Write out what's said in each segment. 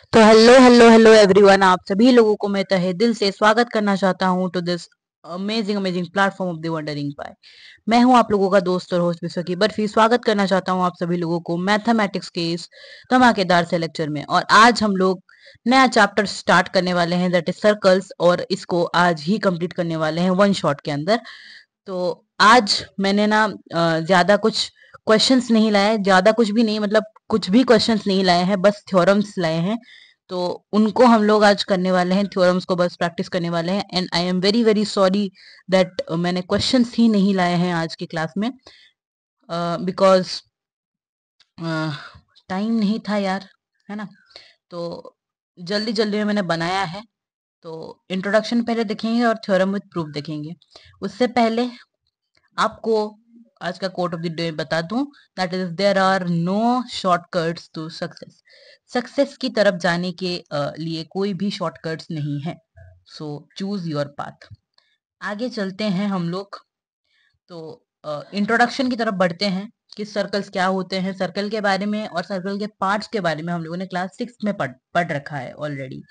तो hello hello hello everyone, आप सभी लोगों को मैं तहे दिल से स्वागत करना चाहता हूं to this amazing amazing platform of the wondering pi. मैं हूं आप लोगों का दोस्त और होस्ट विश्व की बर्फी। स्वागत करना चाहता हूं आप सभी लोगों को मैथमेटिक्स के इस धमाकेदार से लेक्चर में। और आज हम लोग नया चैप्टर स्टार्ट करने वाले हैं, दैट इज सर्कल्स, और इसको आज ही कंप्लीट करने वाले हैं वन शॉट के अंदर। तो आज मैंने ना ज्यादा कुछ क्वेश्चंस नहीं लाए, ज्यादा कुछ भी नहीं, मतलब कुछ भी क्वेश्चंस नहीं लाए हैं, बस थ्योरम्स लाए हैं। तो उनको हम लोग आज करने वाले हैं, थ्योरम्स को बस प्रैक्टिस करने वाले हैं। And I am very very sorry that मैंने क्वेश्चंस ही नहीं लाए हैं आज की क्लास में, बिकॉज टाइम नहीं था यार, है ना। तो जल्दी जल्दी में मैंने बनाया है। तो इंट्रोडक्शन पहले देखेंगे और थ्योरम विद प्रूफ देखेंगे। उससे पहले आपको आज का कोट ऑफ द डे बता दूं, that is there are no shortcuts to success. Success की तरफ जाने के लिए कोई भी शॉर्टकट्स नहीं है। So choose your path. आगे चलते हैं हम लोग। तो इंट्रोडक्शन की तरफ बढ़ते हैं कि सर्कल्स क्या होते हैं, सर्कल के बारे में और सर्कल के पार्ट्स के बारे में हम लोगों ने क्लास 6 में पढ़ रखा है ऑलरेडी।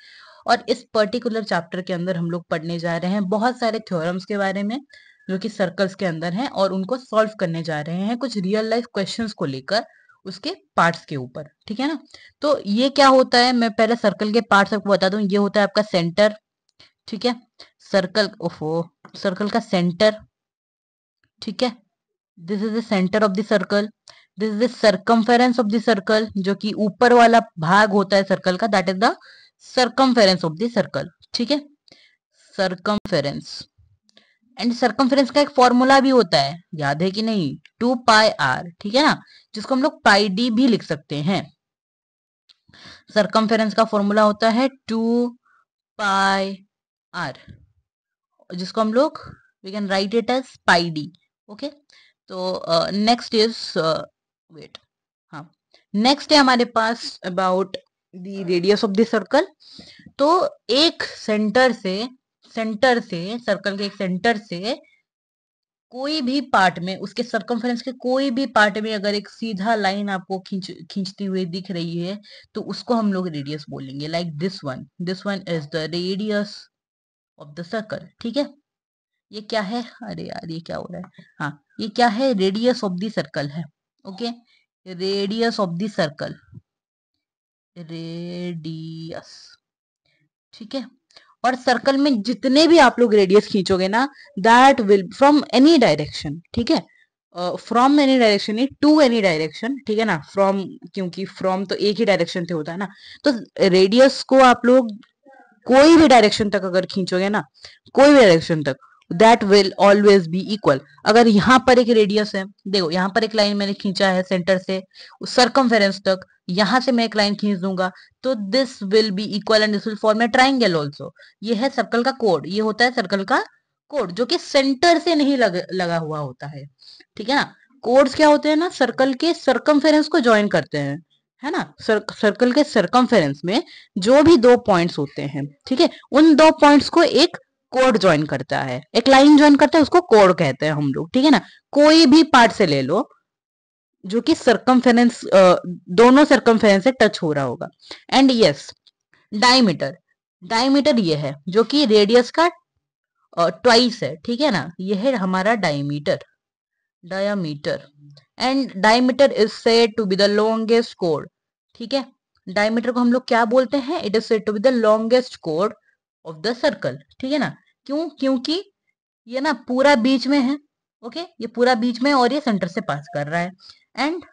और इस पर्टिकुलर चैप्टर के अंदर हम लोग पढ़ने जा रहे हैं बहुत सारे थ्योरम्स के बारे में जो कि सर्कल्स के अंदर हैं, और उनको सॉल्व करने जा रहे हैं कुछ रियल लाइफ क्वेश्चंस को लेकर उसके पार्ट्स के ऊपर, ठीक है ना। तो ये क्या होता है, मैं पहले सर्कल के पार्ट्स आपको बता दूं। ये होता है आपका सेंटर, ठीक है। सर्कल, ओफो, सर्कल का सेंटर, ठीक है। This is the centre of the circle. This is the circumference of the circle, जो कि ऊपर वाला भाग होता है सर्कल का, that is the circumference of the circle, ठीक है। सर्कमफेरेंस। एंड सर्कमफेरेंस का एक फॉर्मूला भी होता है, याद है कि नहीं, 2πr, ठीक है ना, जिसको हम लोग पाई डी भी लिख सकते हैं। सर्कमफेरेंस का फॉर्मूला होता है 2πr, जिसको हम लोग we can write it as pi D. Okay. तो नेक्स्ट इज वेट, हाँ, नेक्स्ट है हमारे पास about the radius of the circle. तो एक सेंटर से सर्कल के एक सेंटर से कोई भी पार्ट में, उसके सर्कमफेरेंस के कोई भी पार्ट में अगर एक सीधा लाइन आपको खींचती हुई दिख रही है तो उसको हम लोग रेडियस बोलेंगे। Like this one is the radius of the circle, ठीक है। ये क्या है, अरे यार ये क्या हो रहा है, हाँ, ये क्या है, रेडियस ऑफ द सर्कल है। Okay, radius of the circle, radius, ठीक है। और सर्कल में जितने भी आप लोग रेडियस खींचोगे ना, that will from any direction, ठीक है। From any direction, to any direction, ठीक है ना। फ्रॉम, क्योंकि फ्रॉम तो एक ही डायरेक्शन से होता है ना, तो रेडियस को आप लोग कोई भी डायरेक्शन तक अगर खींचोगे ना, कोई भी डायरेक्शन तक, that will always be equal. अगर यहाँ पर एक रेडियस है, देखो यहाँ पर एक लाइन मैंने खींचा है सेंटर से उस सर्कमफेरेंस तक, यहां से मैं एक लाइन खींच दूंगा तो this will be equal and this will form A triangle also. ये है सर्कल का कोड, ये होता है सर्कल का कोड, जो कि सेंटर से नहीं लगा हुआ होता है, ठीक है ना। कोड्स क्या होते हैं ना, सर्कल के सर्कमफेरेंस को ज्वाइन करते हैं, है ना। सर्कल के सर्कमफेरेंस में जो भी दो पॉइंट्स होते हैं, ठीक है, उन दो पॉइंट्स को एक कोड ज्वाइन करता है, एक लाइन ज्वाइन करता है, उसको कोड कहते हैं हम लोग, ठीक है ना। कोई भी पार्ट से ले लो जो कि सर्कमफेरेंस, दोनों सर्कमफेरेंस से टच हो रहा होगा। एंड यस, डायमीटर, डायमीटर ये है जो कि रेडियस का ट्वाइस है, ठीक है ना। ये है हमारा diameter, diameter. And diameter is said to be the longest कोड, ठीक है। डायमीटर को हम लोग क्या बोलते हैं, it is said to be the longest कोड ऑफ द सर्कल, ठीक है ना। क्यों, क्योंकि ये ना पूरा बीच में है, ओके, ये पूरा बीच में और ये सेंटर से पास कर रहा है। एंड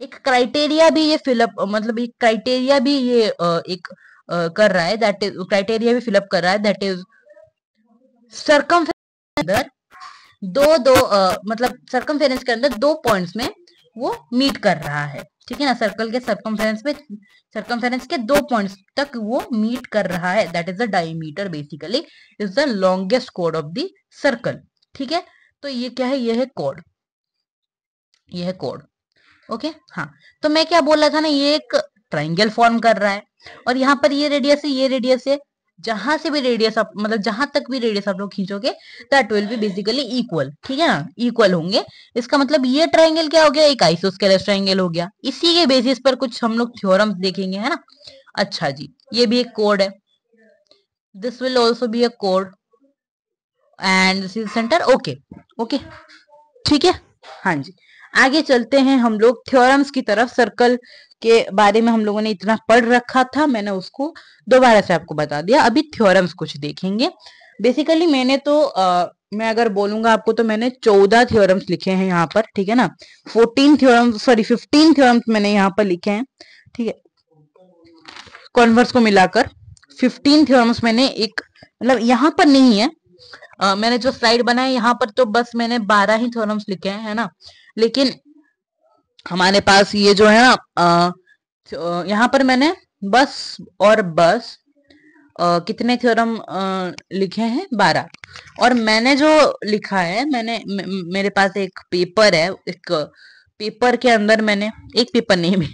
एक क्राइटेरिया भी ये फिलअप, मतलब एक क्राइटेरिया भी ये एक कर रहा है, दैट इज क्राइटेरिया भी फिलअप कर रहा है, दैट इज सर्कमफेरेंस अंदर दो मतलब सर्कमफेरेंस के अंदर दो पॉइंट्स में वो मीट कर रहा है, ठीक है ना। सर्कल के सर्कमफेरेंस में, सर्कमफेरेंस के दो पॉइंट्स तक वो मीट कर रहा है, that is the diameter, basically is the longest कोड ऑफ द सर्कल, ठीक है। तो ये क्या है, ये है कोड, ये है कोड, ओके। हाँ, तो मैं क्या बोल रहा था ना, ये एक ट्राइंगल फॉर्म कर रहा है और यहाँ पर ये रेडियस है, ये रेडियस है, जहां से भी रेडियस आप, मतलब जहां तक भी रेडियस आप लोग खींचोगे that will be basically equal, ठीक है ना, इक्वल होंगे। इसका मतलब ये ट्राइंगल क्या हो गया, एक आइसोस्केलेस ट्राइंगल हो गया। इसी के बेसिस पर कुछ हम लोग थ्योरम्स देखेंगे, है ना। अच्छा जी, ये भी एक कोड है, this will also be a code and this is centre. Okay okay, ठीक है। हाँ जी, आगे चलते हैं हम लोग थ्योरम्स की तरफ। सर्कल के बारे में हम लोगों ने इतना पढ़ रखा था, मैंने उसको दोबारा से आपको बता दिया। अभी थ्योरम्स कुछ देखेंगे। बेसिकली मैंने तो मैं अगर बोलूंगा आपको तो मैंने 14 थ्योरम्स लिखे हैं यहाँ पर, ठीक है ना। 14 थ्योरम्स, सॉरी 15 थ्योरम्स मैंने यहाँ पर लिखे हैं, ठीक है, कॉन्वर्स को मिलाकर 15 थ्योरम्स मैंने एक, मतलब यहाँ पर नहीं है, मैंने जो स्लाइड बनाया यहाँ पर तो बस मैंने 12 ही थ्योरम्स लिखे हैं, है ना। लेकिन हमारे पास ये जो है ना, यहाँ पर मैंने बस और बस कितने थ्योरम लिखे हैं, 12। और मैंने जो लिखा है, मेरे पास एक पेपर है, एक पेपर के अंदर मैंने, एक पेपर नहीं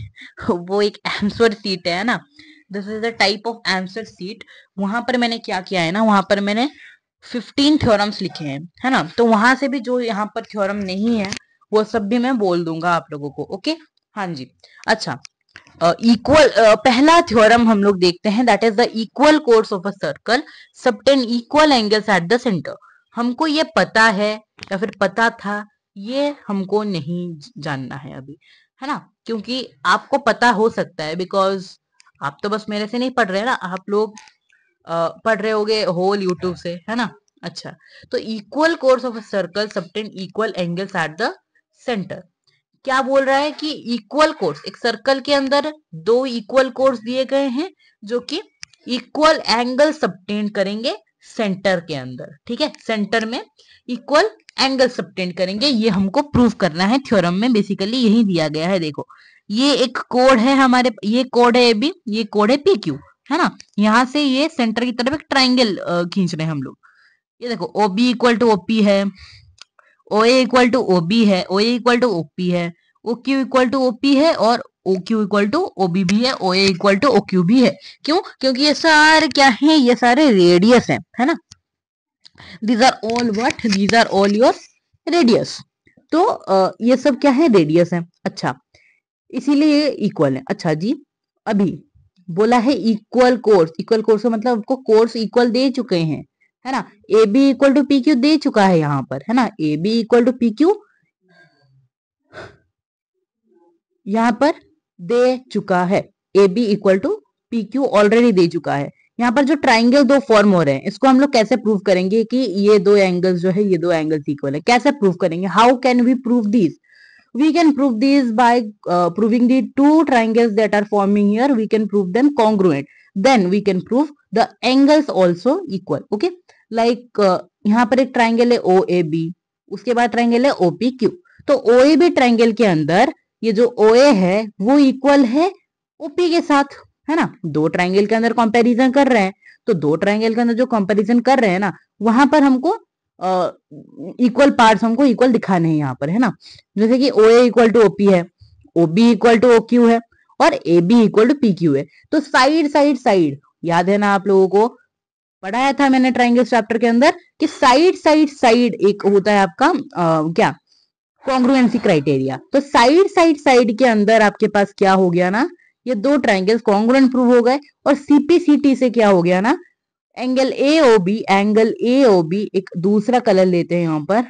वो एक आंसर सीट है ना, this is the type of answer sheet. वहां पर मैंने क्या किया है ना, वहां पर मैंने 15 थ्योरम्स लिखे हैं, है ना। तो वहां से भी जो यहाँ पर थ्योरम नहीं है वो सब भी मैं बोल दूंगा आप लोगों को, ओके। हाँ जी, अच्छा, इक्वल पहला थ्योरम हम लोग देखते हैं, that is the equal chords of a circle subtend equal angles at the centre. हमको ये पता है या फिर पता था, ये हमको नहीं जानना है अभी, है ना। क्योंकि आपको पता हो सकता है, बिकॉज आप तो बस मेरे से नहीं पढ़ रहे ना, आप लोग पढ़ रहे होगे होल यूट्यूब से, है ना। अच्छा, तो equal chords of a circle subtend equal angles at the centre. क्या बोल रहा है कि इक्वल कोर्स, एक सर्कल के अंदर दो इक्वल कोर्स दिए गए हैं जो कि इक्वल एंगल सबटेंड करेंगे सेंटर के अंदर, ठीक है। सेंटर में इक्वल एंगल सबटेंड करेंगे, ये हमको प्रूव करना है थ्योरम में। बेसिकली यही दिया गया है, देखो ये एक कोड है हमारे, ये कोड है ए बी, ये कोड है पी क्यू, है ना। यहाँ से ये सेंटर की तरफ एक ट्राइंगल खींच रहे हैं हम लोग। ये देखो O B equal to OP है, O A equal to O B है, O A equal to OP है, O Q equal to OP है, और O Q equal to OB भी है, O A equal to O Q भी है। क्यों? क्योंकि ये सारे क्या है, ये सारे रेडियस है ना। These are all what, these are all your radius. तो ये सब क्या है, रेडियस है। अच्छा, इसीलिए ये इक्वल है। अच्छा जी, अभी बोला है इक्वल कोर्स, इक्वल कोर्स का मतलब आपको कोर्स इक्वल दे चुके हैं, है ना। A B equal to P Q दे चुका है यहाँ पर, है ना। A B equal to P Q यहाँ पर दे चुका है, A B equal to P Q already दे चुका है। यहाँ पर जो ट्राइंगल दो फॉर्म हो रहे हैं, इसको हम लोग कैसे प्रूव करेंगे कि ये दो एंगल्स जो है, ये दो एंगल्स इक्वल है, कैसे प्रूव करेंगे, how can we prove this. We can prove these by proving the two triangles that are forming here. We can prove them congruent. Then we can prove the angles also equal. Okay, like यहाँ पर एक triangle है OAB, उसके बाद triangle है OPQ। तो OAB triangle के अंदर ये जो OA है वो इक्वल है OP के साथ, है ना। दो ट्राइंगल के अंदर कंपैरिजन कर रहे हैं, तो दो ट्राइंगल के अंदर जो कंपैरिजन कर रहे हैं ना, वहां पर हमको इक्वल पार्ट्स हमको इक्वल दिखाने हैं यहाँ पर, है ना। जैसे कि O A equal to OP है, O B equal to O Q है, और A B equal to P Q है। तो साइड साइड साइड, याद है ना आप लोगों को, पढ़ाया था मैंने ट्राइंगल चैप्टर के अंदर कि साइड साइड साइड एक होता है आपका क्या, कॉन्ग्रुएंसी क्राइटेरिया। तो साइड साइड साइड के अंदर आपके पास क्या हो गया ना, ये दो ट्राइंगल्स कॉन्ग्रुएंट प्रूव हो गए। और सीपीसीटी से क्या हो गया ना, angle A O B, angle A O B, एक दूसरा कलर लेते हैं यहाँ पर,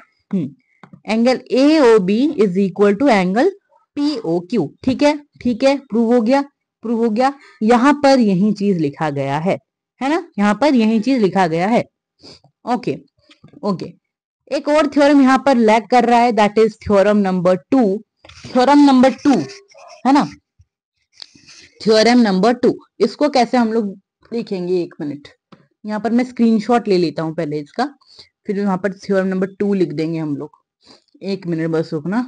angle A O B is equal to angle P O Q. ठीक है, ठीक है, प्रूव हो गया, प्रूव हो गया। यहां पर यही चीज लिखा गया है ना, यहां पर यही चीज लिखा गया है। ओके ओके, एक और थ्योरम यहां पर लैग कर रहा है, that is theorem number 2। Theorem number 2, है ना, थ्योरम नंबर 2, इसको कैसे हम लोग लिखेंगे, एक मिनट, यहाँ पर मैं स्क्रीनशॉट ले लेता हूं पहले इसका, फिर यहाँ पर थ्योरम नंबर 2 लिख देंगे हम लोग। एक मिनट बस रुकना,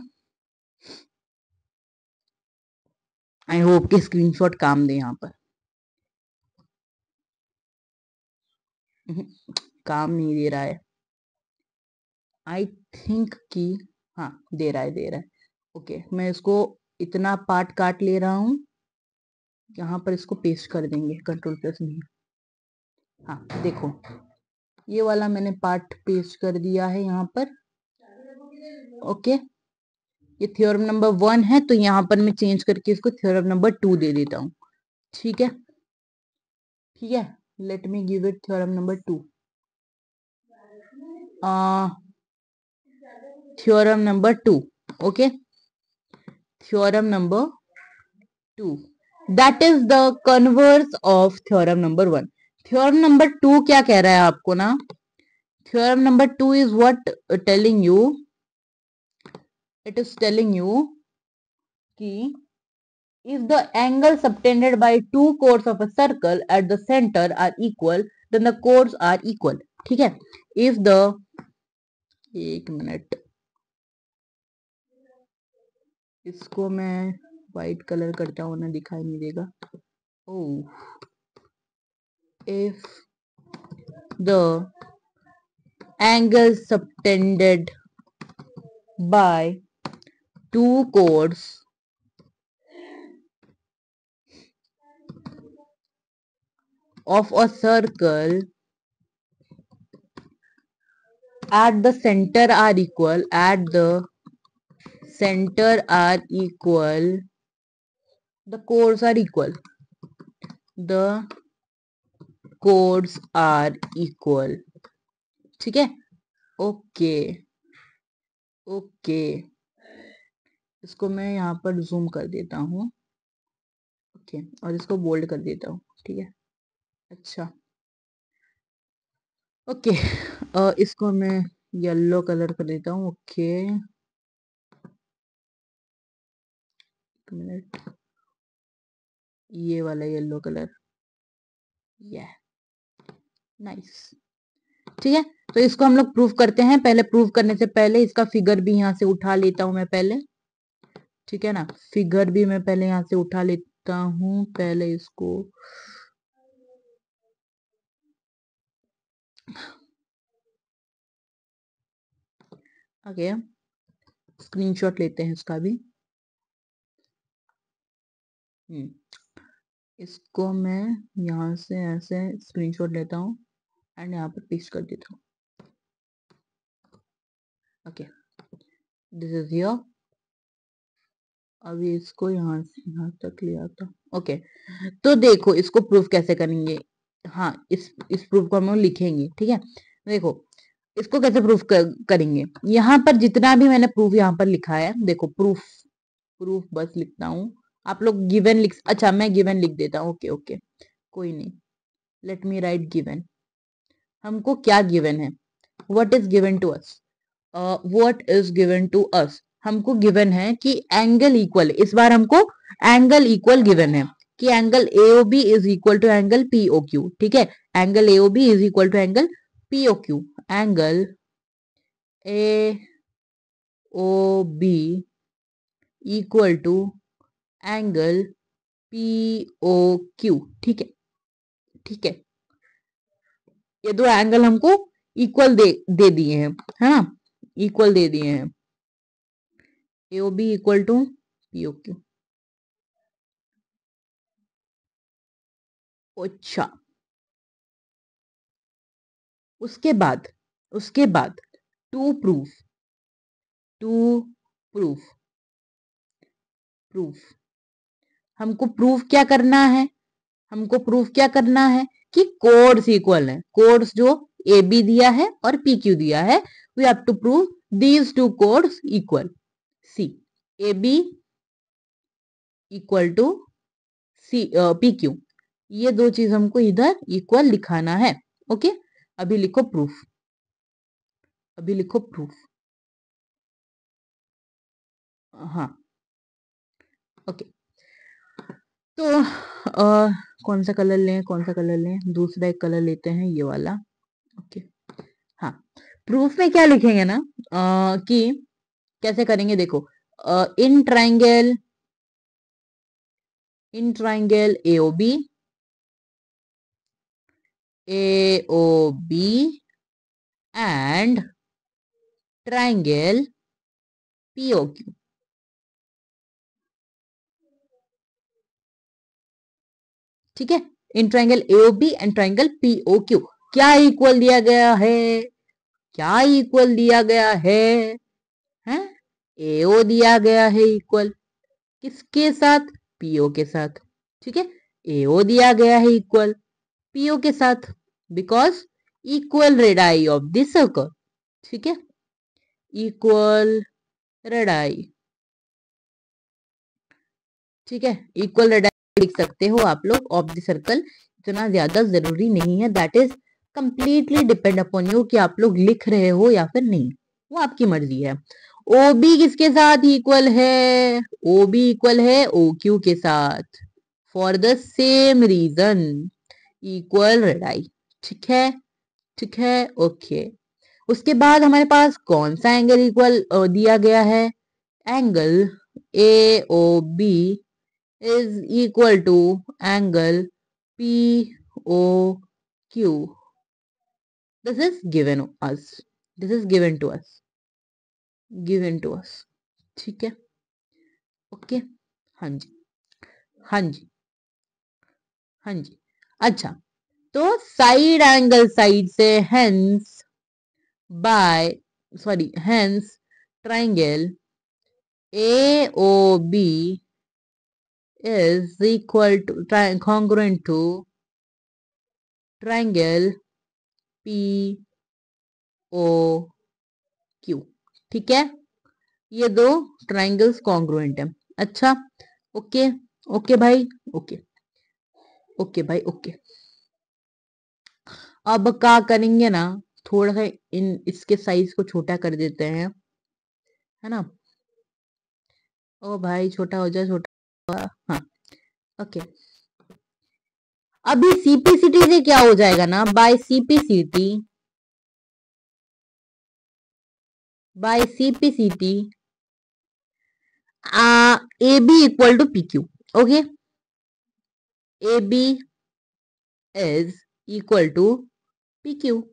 आई होप कि स्क्रीनशॉट काम दे यहाँ पर। काम नहीं दे रहा है, आई थिंक कि हाँ दे रहा है, दे रहा है। ओके, मैं इसको इतना पार्ट काट ले रहा हूँ, यहाँ पर इसको पेस्ट कर देंगे, कंट्रोल प्लस नहीं। हाँ देखो, ये वाला मैंने पार्ट पेस्ट कर दिया है यहाँ पर। ओके, ये थ्योरम नंबर 1 है, तो यहाँ पर मैं चेंज करके इसको थ्योरम नंबर 2 दे देता हूँ। ठीक है, ठीक है, let me give it theorem number 2. Theorem number 2. Okay, theorem number 2, that is the converse of theorem number 1. Theorem number 2 क्या कह रहा है आपको ना? Theorem number 2 is what telling you, it is telling you कि if the angle subtended by two chords of a circle at the center are equal, then the chords are equal. ठीक है, if the, एक minute, इसको मैं white colour करता हूं ना, दिखाई नहीं देगा. oh if the angle subtended by two chords of a circle at the center are equal, at the center are equal, the chords are equal, the chords are equal. ठीक है, okay okay, इसको मैं यहाँ पर zoom कर देता हूँ. Okay, और इसको बोल्ड कर देता हूँ. ठीक है, अच्छा, ओके, इसको मैं येलो कलर कर देता हूँ. ओके, एक मिनट, ये वाला येलो कलर, ये नाइस. ठीक है, तो इसको हम लोग प्रूफ करते हैं. पहले प्रूफ करने से पहले इसका फिगर भी यहाँ से उठा लेता हूँ मैं पहले. ठीक है ना, फिगर भी मैं पहले यहाँ से उठा लेता हूँ. पहले इसको आगे स्क्रीनशॉट लेते हैं इसका भी. इसको मैं यहाँ से ऐसे स्क्रीनशॉट लेता हूँ एंड यहाँ पर पेस्ट कर देता हूँ. Okay, this is here. अभी इसको यहाँ से यहाँ तक ले आता हूँ. ओके, तो देखो इसको प्रूफ कैसे करेंगे. हाँ, इस प्रूफ को हम लोग लिखेंगे. ठीक है, देखो इसको कैसे प्रूफ करेंगे. यहाँ पर जितना भी मैंने प्रूफ यहाँ पर लिखा है, देखो प्रूफ प्रूफ बस लिखता हूँ. आप लोग गिवन लिख, अच्छा मैं गिवन लिख देता हूँ. ओके ओके, कोई नहीं, लेट मी राइट गिवन. हमको क्या गिवन है, what is given to us, what is given to us, हमको गिवन है कि एंगल इक्वल, इस बार हमको एंगल इक्वल गिवन है कि angle AOB is equal to angle POQ. ठीक है, angle AOB is equal to angle POQ. Angle AOB equal to angle POQ. ठीक है, ठीक है, ये दो एंगल हमको इक्वल दे दिए हैं, है ना, इक्वल दे दिए हैं. AOB equal to POQ. अच्छा, उसके बाद to proof, to proof, proof, हमको प्रूफ क्या करना है, हमको प्रूफ क्या करना है कि कोड्स इक्वल है. कोड्स जो AB दिया है और PQ दिया है, we have to prove these two chords equal. See, AB equal to see PQ, ये दो चीज हमको इधर इक्वल दिखाना है. ओके, अभी लिखो प्रूफ, अभी लिखो प्रूफ. हाँ, ओके, तो कौन सा कलर लें, कौन सा कलर लें, दूसरा एक कलर लेते हैं, ये वाला. ओके, हाँ, प्रूफ में क्या लिखेंगे ना, कि कैसे करेंगे. देखो, in triangle AOB, AOB and triangle POQ. ठीक है, in triangle AOB and triangle POQ क्या इक्वल दिया गया है, क्या इक्वल दिया गया है, हैं? AO दिया गया है इक्वल किसके साथ, PO के साथ. ठीक है, AO दिया गया है इक्वल पीओ के साथ, because equal radii of the circle. ठीक है, इक्वल रेडाई। ठीक है, इक्वल रेडाई लिख सकते हो आप लोग ऑफ द सर्कल, इतना ज्यादा जरूरी नहीं है। That is completely depend upon you कि आप लोग लिख रहे हो या फिर नहीं, वो आपकी मर्जी है। ओ बी किसके साथ इक्वल है? ओ बी इक्वल है ओ क्यू के साथ, for the same reason, equal radii. ठीक है, ठीक है, ओके। उसके बाद हमारे पास कौन सा एंगल इक्वल दिया गया है? Angle A O B is equal to angle POQ. This is given us. This is given to us. Given to us. ठीक है, ओके। हाँ जी, हाँ जी, हाँ जी। अच्छा, तो साइड एंगल साइड से hence by hence triangle AOB is equal to congruent to triangle POQ। ठीक है, ये दो ट्राइंगल्स कॉन्ग्रुएंट है। अच्छा, ओके, ओके भाई, ओके, ओके भाई, ओके। अब क्या करेंगे ना, थोड़ा सा इसके साइज को छोटा कर देते हैं, है ना। ओ भाई छोटा हो जाए, छोटा। हाँ, ओके। अभी सीपीसीटी से क्या हो जाएगा ना, by CPCT, by CPCT A B equal to P Q. Okay, A B is equal to PQ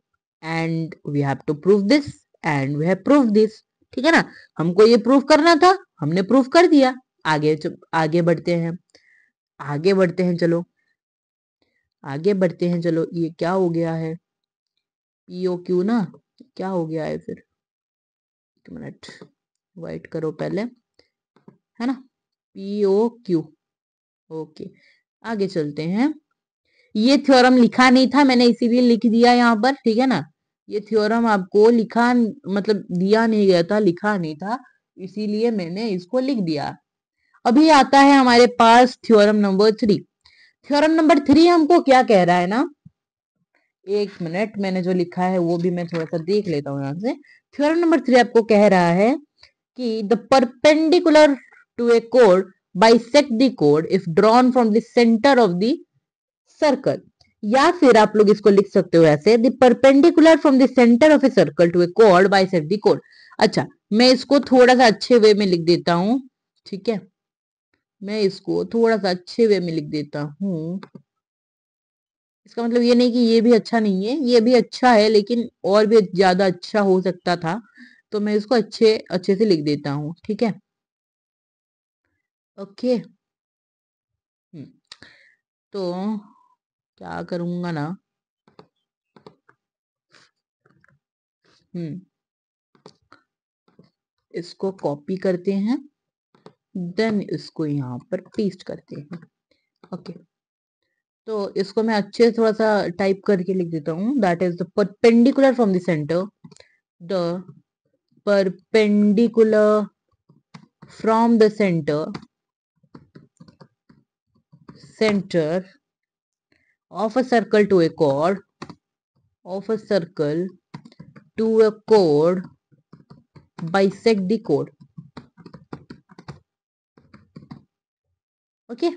and we have to prove this and we have proved this। ठीक है ना, हमको ये प्रूव करना था, हमने प्रूव कर दिया। आगे बढ़ते हैं, आगे बढ़ते हैं, चलो आगे बढ़ते हैं। चलो, ये क्या हो गया है? POQ ना, क्या हो गया है फिर? एक मिनट वाइट करो पहले, है ना, POQ। ओके, आगे चलते हैं। ये थ्योरम लिखा नहीं था मैंने, इसीलिए लिख दिया यहाँ पर। ठीक है ना, ये थ्योरम आपको लिखा मतलब दिया नहीं गया था, लिखा नहीं था, इसीलिए मैंने इसको लिख दिया। अभी आता है हमारे पास थ्योरम नंबर 3। थ्योरम नंबर 3 हमको क्या कह रहा है ना, एक मिनट, मैंने जो लिखा है वो भी मैं थोड़ा सा देख लेता हूँ यहाँ से। थ्योरम नंबर 3 आपको कह रहा है कि the perpendicular to A code bisect the code if drawn from the centre of the circle. या फिर आप लोग इसको लिख सकते हो ऐसे, the perpendicular from the centre of a circle to A code bisect the code. अच्छा, मैं इसको थोड़ा सा अच्छे वे में लिख देता हूं। ठीक है, मैं इसको थोड़ा सा अच्छे वे में लिख देता हूं। इसका मतलब ये नहीं कि ये भी अच्छा नहीं है, ये भी अच्छा है, लेकिन और भी ज्यादा अच्छा हो सकता था, तो मैं इसको अच्छे अच्छे से लिख देता हूँ। ठीक है, ओके। तो क्या करूंगा ना, इसको कॉपी करते हैं, देन इसको यहाँ पर पेस्ट करते हैं। ओके, तो इसको मैं अच्छे से थोड़ा सा टाइप करके लिख देता हूँ। That is the perpendicular from the centre, the perpendicular from the centre of a circle to a chord, of a circle to a chord bisect the chord। Okay,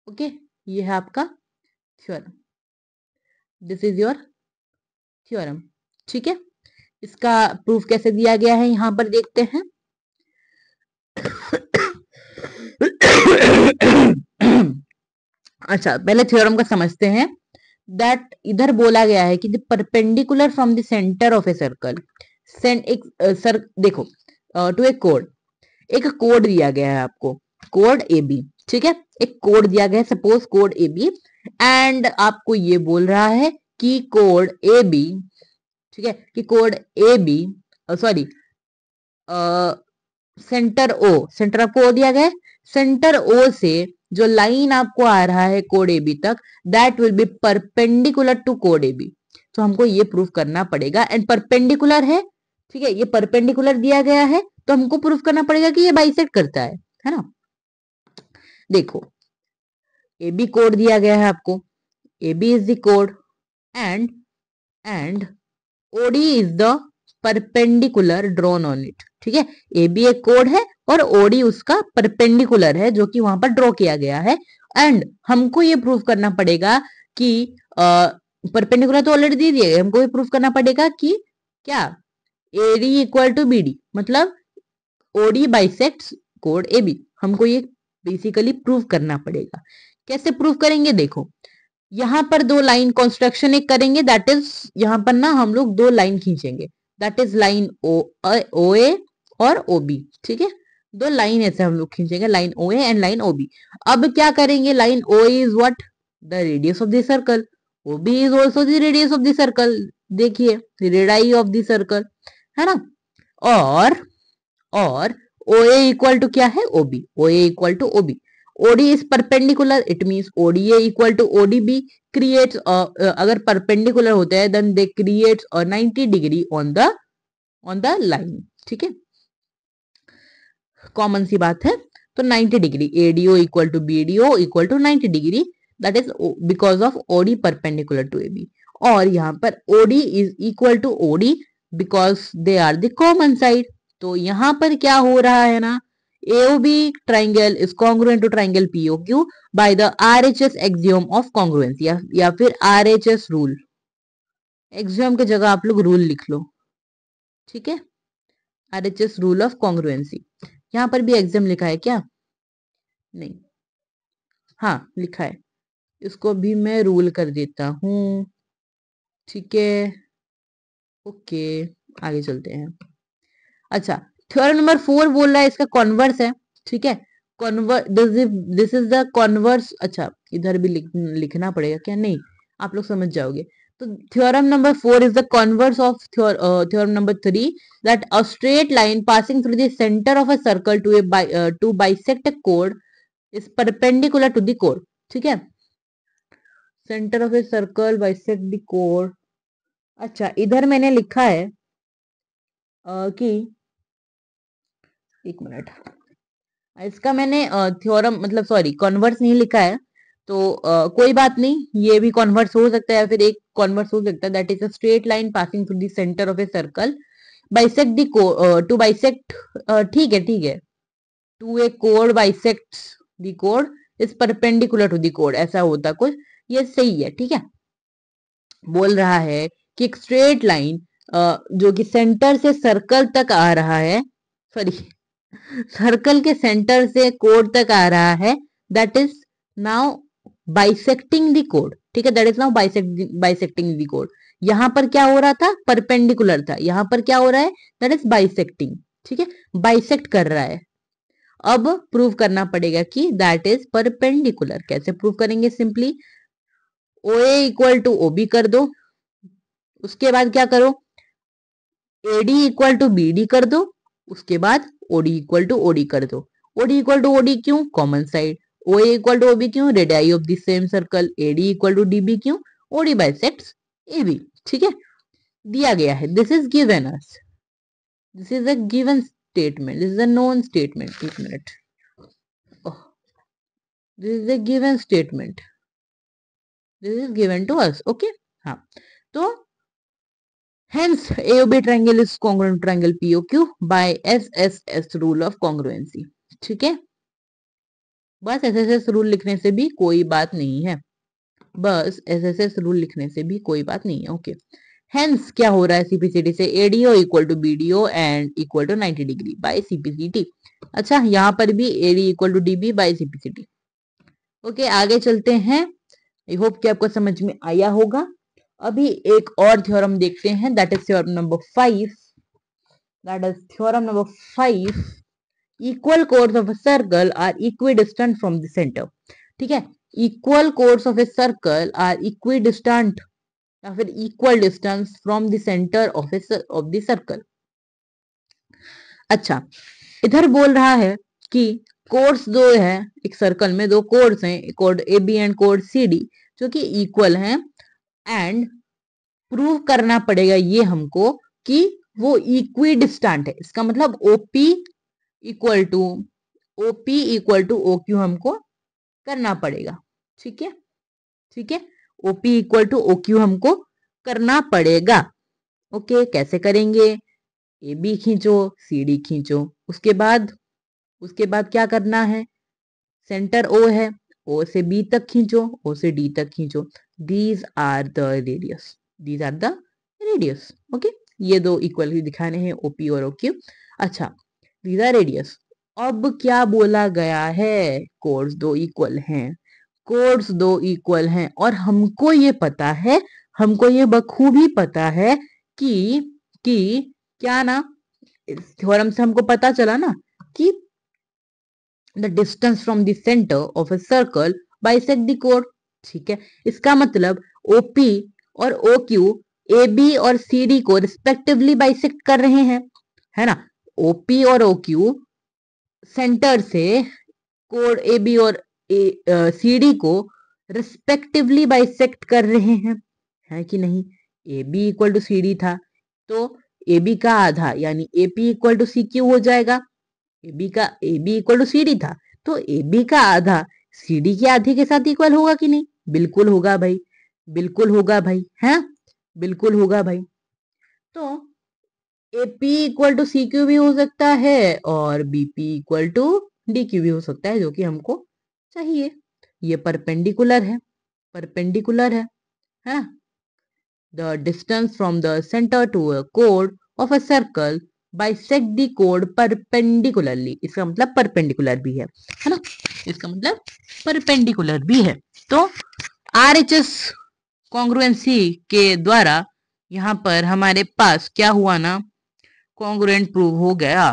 okay, ये है आपका theorem, this is your theorem. ठीक है, इसका proof कैसे दिया गया है यहां पर देखते हैं। अच्छा, पहले थ्योरम का समझते हैं। दैट इधर बोला गया है कि the perpendicular from the centre of a circle, एक सर देखो, टू ए कोड, एक कोड दिया गया है आपको, कोड ए बी। ठीक है, एक कोड दिया गया है, सपोज कोड ए बी, एंड आपको ये बोल रहा है कि कोड ए बी, ठीक है, कि कोड A B, sorry, centre O, centre आपको ओ दिया गया है, सेंटर ओ से जो लाइन आपको आ रहा है कोड ए बी तक, that will be perpendicular to कोड ए बी। तो हमको ये प्रूफ करना पड़ेगा, एंड परपेंडिकुलर है, ठीक है, ये परपेंडिकुलर दिया गया है, तो हमको प्रूफ करना पड़ेगा कि ये बाइसेक्ट करता है ना। देखो ए बी कोड दिया गया है आपको, ए बी इज द कोड, and OD is the perpendicular drawn on it, ठीक है। ए बी एक कोड है और ओडी उसका परपेंडिकुलर है जो कि वहां पर ड्रॉ किया गया है, एंड हमको ये प्रूफ करना पड़ेगा कि परपेंडिकुलर तो ऑलरेडी दे दिया गया, हमको ये प्रूफ करना पड़ेगा कि क्या AD equal to B D, मतलब ओडी बाइसेक्ट्स कोड ए बी। हमको ये बेसिकली प्रूफ करना पड़ेगा। कैसे प्रूफ करेंगे, देखो यहां पर दो लाइन कंस्ट्रक्शन एक करेंगे, दैट इज यहां पर ना हम लोग दो लाइन खींचेंगे, दैट इज लाइन ओ ए और ओ बी, ठीक है। दो लाइन ऐसे हम लोग खींचेंगे, line O A and line O B. अब क्या करेंगे, line O is what, the radius of the circle, O B is also the radius of the circle, देखिए रेडियाई ऑफ द सर्कल, है ना। और ओ ए इक्वल टू क्या है, O B, O A equal to O B. OD is perpendicular, it means ODA equal to ODB creates अगर perpendicular होते हैं then they creates a 90 degree on the line, ठीक है, common सी बात है। तो 90 degree ADO equal to BDO equal to 90 degree, that is because of OD perpendicular to AB। और यहाँ पर OD is equal to OD because they are the common side। तो यहाँ पर क्या हो रहा है ना, AOB triangle is congruent to triangle POQ by the RHS axiom of congruency, या फिर RHS rule। axiom की जगह आप लोग रूल लिख लो, ठीक है, RHS rule of congruency। यहाँ पर भी axiom लिखा है क्या, नहीं, हाँ लिखा है, इसको भी मैं रूल कर देता हूँ, ठीक है, ओके आगे चलते हैं। अच्छा थ्योरम नंबर 4 बोल रहा है इसका कॉन्वर्स है, ठीक है, दिस इज द कॉन्वर्स। अच्छा इधर भी लिखना पड़ेगा क्या, नहीं आप लोग समझ जाओगे। तो theorem number 4 is the converse of theorem number 3, that a straight line passing through the centre of a circle to bisect a code is perpendicular to the code, ठीक है, centre of a circle bisect the code. अच्छा इधर मैंने लिखा है कि एक minute, इसका मैंने थ्योरम मतलब सॉरी कॉन्वर्स नहीं लिखा है, तो कोई बात नहीं, ये भी कॉन्वर्स हो सकता है, फिर एक कॉन्वर्स हो सकता है, that is a straight line passing through the centre of a circle bisect the code to bisect, ठीक है ठीक है, to A code bisects the code is perpendicular to the code, ऐसा होता कुछ, ये सही है, ठीक है। बोल रहा है कि एक स्ट्रेट लाइन जो कि सेंटर से सर्कल तक आ रहा है, सॉरी सर्कल के सेंटर से कोड तक आ रहा है, that is now bisecting the code, ठीक है, that is now bisecting the code. यहां पर क्या हो रहा था, परपेंडिकुलर था, यहां पर क्या हो रहा है, दैट इज बाइसेक्टिंग, ठीक है, बाइसेक्ट कर रहा है। अब प्रूव करना पड़ेगा कि दैट इज परपेंडिकुलर। कैसे प्रूव करेंगे, simply O A equal to O B कर दो, उसके बाद क्या करो, AD इक्वल टू BD कर दो, उसके बाद OD इक्वल टू OD कर दो। OD इक्वल टू OD क्यों, common side. OA equal to OB क्यों, radii of the same circle. AD equal to DB क्यों, OD बाइसेक्ट्स AB, ठीक है, दिया गया है। This is given us, this is a given statement, this is a known statement, एक मिनट, this is a given statement, this is given to us, okay. हाँ तो hence AOB triangle is congruent to triangle POQ by SSS rule of congruency, ठीक है, बस SSS rule लिखने से भी कोई बात नहीं है, बस SSS रूल लिखने से भी कोई बात नहीं है, ओके। hence क्या हो रहा है CPCT से, ADO equal to BDO and equal to 90 degree by CPCT। अच्छा यहाँ पर भी AD equal to DB by CPCT, okay आगे चलते हैं। आई होप कि आपको समझ में आया होगा। अभी एक और थ्योरम देखते हैं, that is theorem number 5, that is theorem number 5, equal chords of a circle are equidistant from the center, ठीक है, equal chords of a circle are equidistant या फिर equal distance from the center of the circle। अच्छा इधर बोल रहा है कि कोड्स दो है, एक सर्कल में दो कोड्स हैं, code A B and code C D, जो कि इक्वल हैं, एंड प्रूव करना पड़ेगा ये हमको कि वो इक्वी डिस्टेंट है। इसका मतलब OP equal to O Q हमको करना पड़ेगा। ठीक है, ठीक है, OP equal to O Q हमको करना पड़ेगा। ओके, कैसे करेंगे? ए बी खींचो, सी डी खींचो, उसके बाद क्या करना है? सेंटर ओ है, ओ से बी तक खींचो, ओ से डी तक खींचो। These are the radius, these are the radius. Okay, ये दो इक्वल दिखाने हैं, ओपी और ओक्यू। अच्छा, दीज आर रेडियस। अब क्या बोला गया है? कोड्स दो इक्वल हैं, कोड्स दो इक्वल हैं, और हमको ये पता है, हमको ये बखूबी पता है कि क्या ना, थ्योरम से हमको पता चला ना कि the distance from the center of a circle bisect the chord। ठीक है, इसका मतलब OP और OQ AB और CD को रिस्पेक्टिवली बाइसेक्ट कर रहे हैं, है ना। OP और OQ सेंटर से कोड AB और CD को रिस्पेक्टिवली बाइसेक्ट कर रहे हैं, है कि नहीं। AB इक्वल टू CD था, तो AB का आधा यानी AP इक्वल टू CQ हो जाएगा। AB इक्वल टू CD था, तो AB का आधा CD के आधे के साथ इक्वल होगा कि नहीं? बिल्कुल होगा भाई, बिल्कुल होगा भाई, है, बिल्कुल होगा भाई। तो AP इक्वल टू CQ भी हो सकता है और BP इक्वल टू DQ भी हो सकता है, जो कि हमको चाहिए। ये परपेंडिकुलर है, परपेंडिकुलर है। The distance from the center to a chord of a circle bisect the chord perpendicularly। इसका मतलब परपेंडिकुलर भी है ना, इसका मतलब परपेंडिकुलर भी है। तो RHS कॉन्ग्रुएंसी के द्वारा यहाँ पर हमारे पास क्या हुआ ना, कॉन्ग्रुएंट प्रूव हो गया।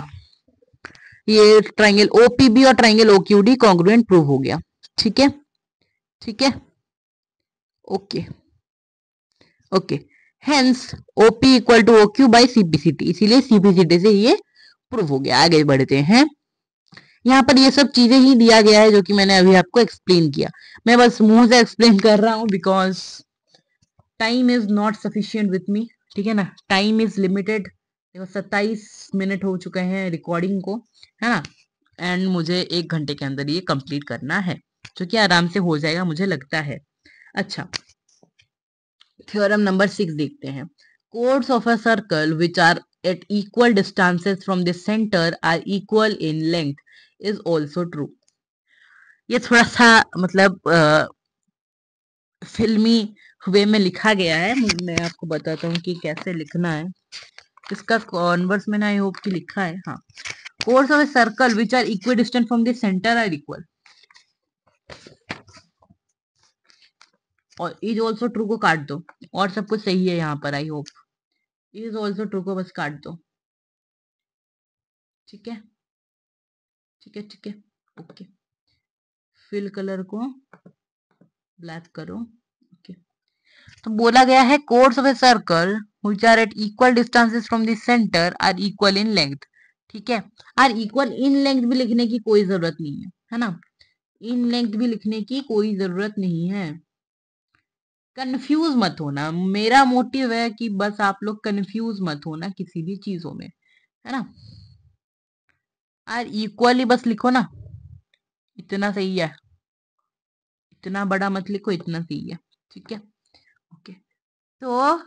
ये ट्राइंगल OPB और ट्राइंगल OQD कॉन्ग्रुएंट प्रूव हो गया। ठीक है, ठीक है, okay okay. Hence OP equal to OQ by CPCT, इसीलिए CPCT से ये प्रूव हो गया। आगे बढ़ते हैं, यहाँ पर ये सब चीजें ही दिया गया है जो कि मैंने अभी आपको एक्सप्लेन किया। मैं बस मुंह से एक्सप्लेन कर रहा हूँ because time is not sufficient with me. ठीक है ना, टाइम इज लिमिटेड। देखो 27 मिनट हो चुके हैं रिकॉर्डिंग को, है ना, एंड मुझे 1 घंटे के अंदर ये कंप्लीट करना है, जो कि आराम से हो जाएगा मुझे लगता है। अच्छा, थ्योरम नंबर 6 देखते हैं। Chords of a circle which are at equal distances from the center are equal in length is also true। ये थोड़ा सा मतलब फिल्मी वे में लिखा गया है, मैं आपको बताता हूँ कि कैसे लिखना है। इसका कॉन्वर्स मैंने आई होप कि लिखा है। हाँ, chords of a circle which are equidistant from the centre are equal, और इज ऑल्सो ट्रू को काट दो, और सब कुछ सही है यहाँ पर। I hope is also true को बस काट दो। ठीक है, ठीक है, ठीक है, ओके। फिल कलर को ब्लैक करो। ओके, तो बोला गया है chords of a circle which are at equal distances from the centre are equal in length. ठीक है, आर इक्वल इन लेंथ भी लिखने की कोई जरूरत नहीं है ना, इन लेंथ भी लिखने की कोई जरूरत नहीं है। कंफ्यूज मत होना, मेरा मोटिव है कि बस आप लोग कंफ्यूज मत होना किसी भी चीजों में, है ना। आर इक्वली बस लिखो ना, इतना सही है, इतना बड़ा मत लिखो, इतना सही है। ठीक है, ओके। तो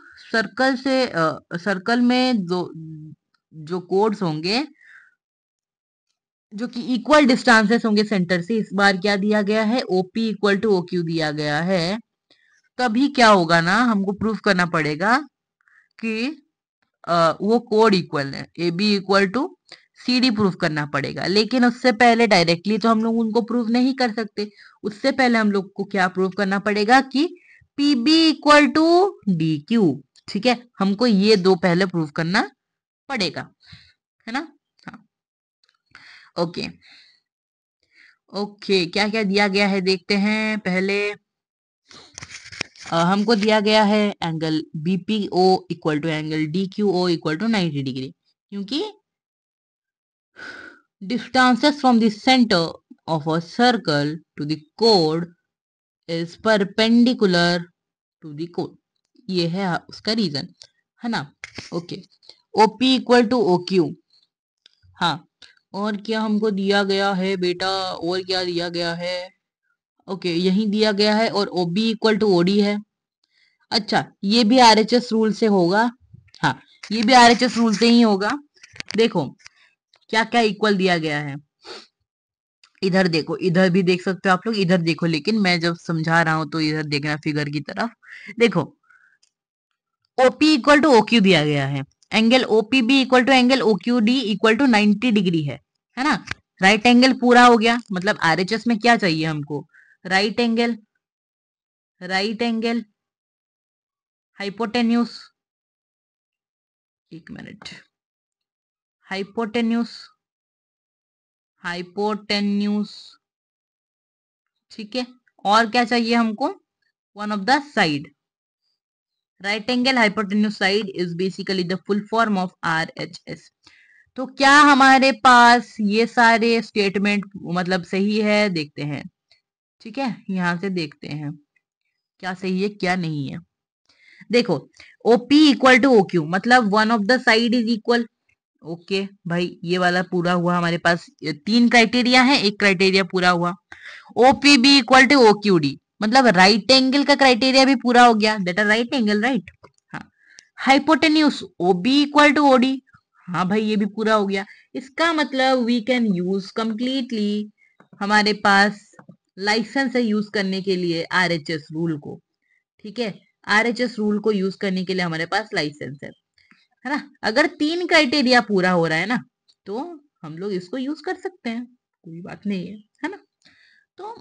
सर्कल में जो कोड्स होंगे जो कि इक्वल डिस्टेंसेस होंगे सेंटर से, इस बार क्या दिया गया है? ओपी इक्वल टू OQ दिया गया है। तभी क्या होगा ना, हमको प्रूफ करना पड़ेगा कि वो कोड इक्वल है, AB equal to CD proof करना पड़ेगा। लेकिन उससे पहले डायरेक्टली तो हम लोग उनको प्रूफ नहीं कर सकते, उससे पहले हम लोग को क्या प्रूफ करना पड़ेगा कि PB इक्वल टू DQ। ठीक है, हमको ये दो पहले प्रूफ करना पड़ेगा, है ना। हाँ, ओके ओके, क्या क्या दिया गया है देखते हैं। पहले हमको दिया गया है angle BPO equal to angle DQO equal to 90 degree, क्योंकि distances from the center of a circle to the chord is perpendicular to the chord. ये है उसका रीजन, है ना। Okay, OP equal to OQ। हाँ, और क्या हमको दिया गया है बेटा, और क्या दिया गया है? ओके, यही दिया गया है, और OB इक्वल टू OD है। अच्छा, ये भी RHS रूल से होगा। हाँ, ये भी RHS रूल से ही होगा। देखो क्या क्या इक्वल दिया गया है, इधर देखो, इधर भी देख सकते हो आप लोग, इधर देखो, लेकिन मैं जब समझा रहा हूं तो इधर देखना फिगर की तरफ। देखो, ओपी इक्वल टू OQ दिया गया है, angle OPB equal to angle OQD equal to 90 degree है ना। राइट एंगल पूरा हो गया, मतलब RHS में क्या चाहिए हमको? Right angle, right angle hypotenuse, एक मिनट, हाइपोटेन्यूज, हाइपोटेन्यूज, ठीक है। और क्या चाहिए हमको? One of the side. Right angle hypotenuse side is basically the full form of RHS। तो क्या हमारे पास ये सारे स्टेटमेंट मतलब सही है? देखते हैं, ठीक है, यहां से देखते हैं क्या सही है क्या नहीं है। देखो, OP इक्वल टू OQ मतलब one of the side is equal. Okay भाई, ये वाला पूरा हुआ, हमारे पास तीन क्राइटेरिया है, एक क्राइटेरिया पूरा हुआ। OPB इक्वल टू OQD मतलब राइट एंगल का क्राइटेरिया भी पूरा हो गया, that are right angle, right. हाँ, hypotenuse OB equal to OD, हाँ भाई ये भी पूरा हो गया। इसका मतलब वी कैन यूज कंप्लीटली, हमारे पास लाइसेंस है यूज करने के लिए RHS रूल को, ठीक है। RHS रूल को यूज करने के लिए हमारे पास लाइसेंस है ना। अगर तीन क्राइटेरिया पूरा हो रहा है ना, तो हम लोग इसको यूज कर सकते हैं, कोई बात नहीं है ना। तो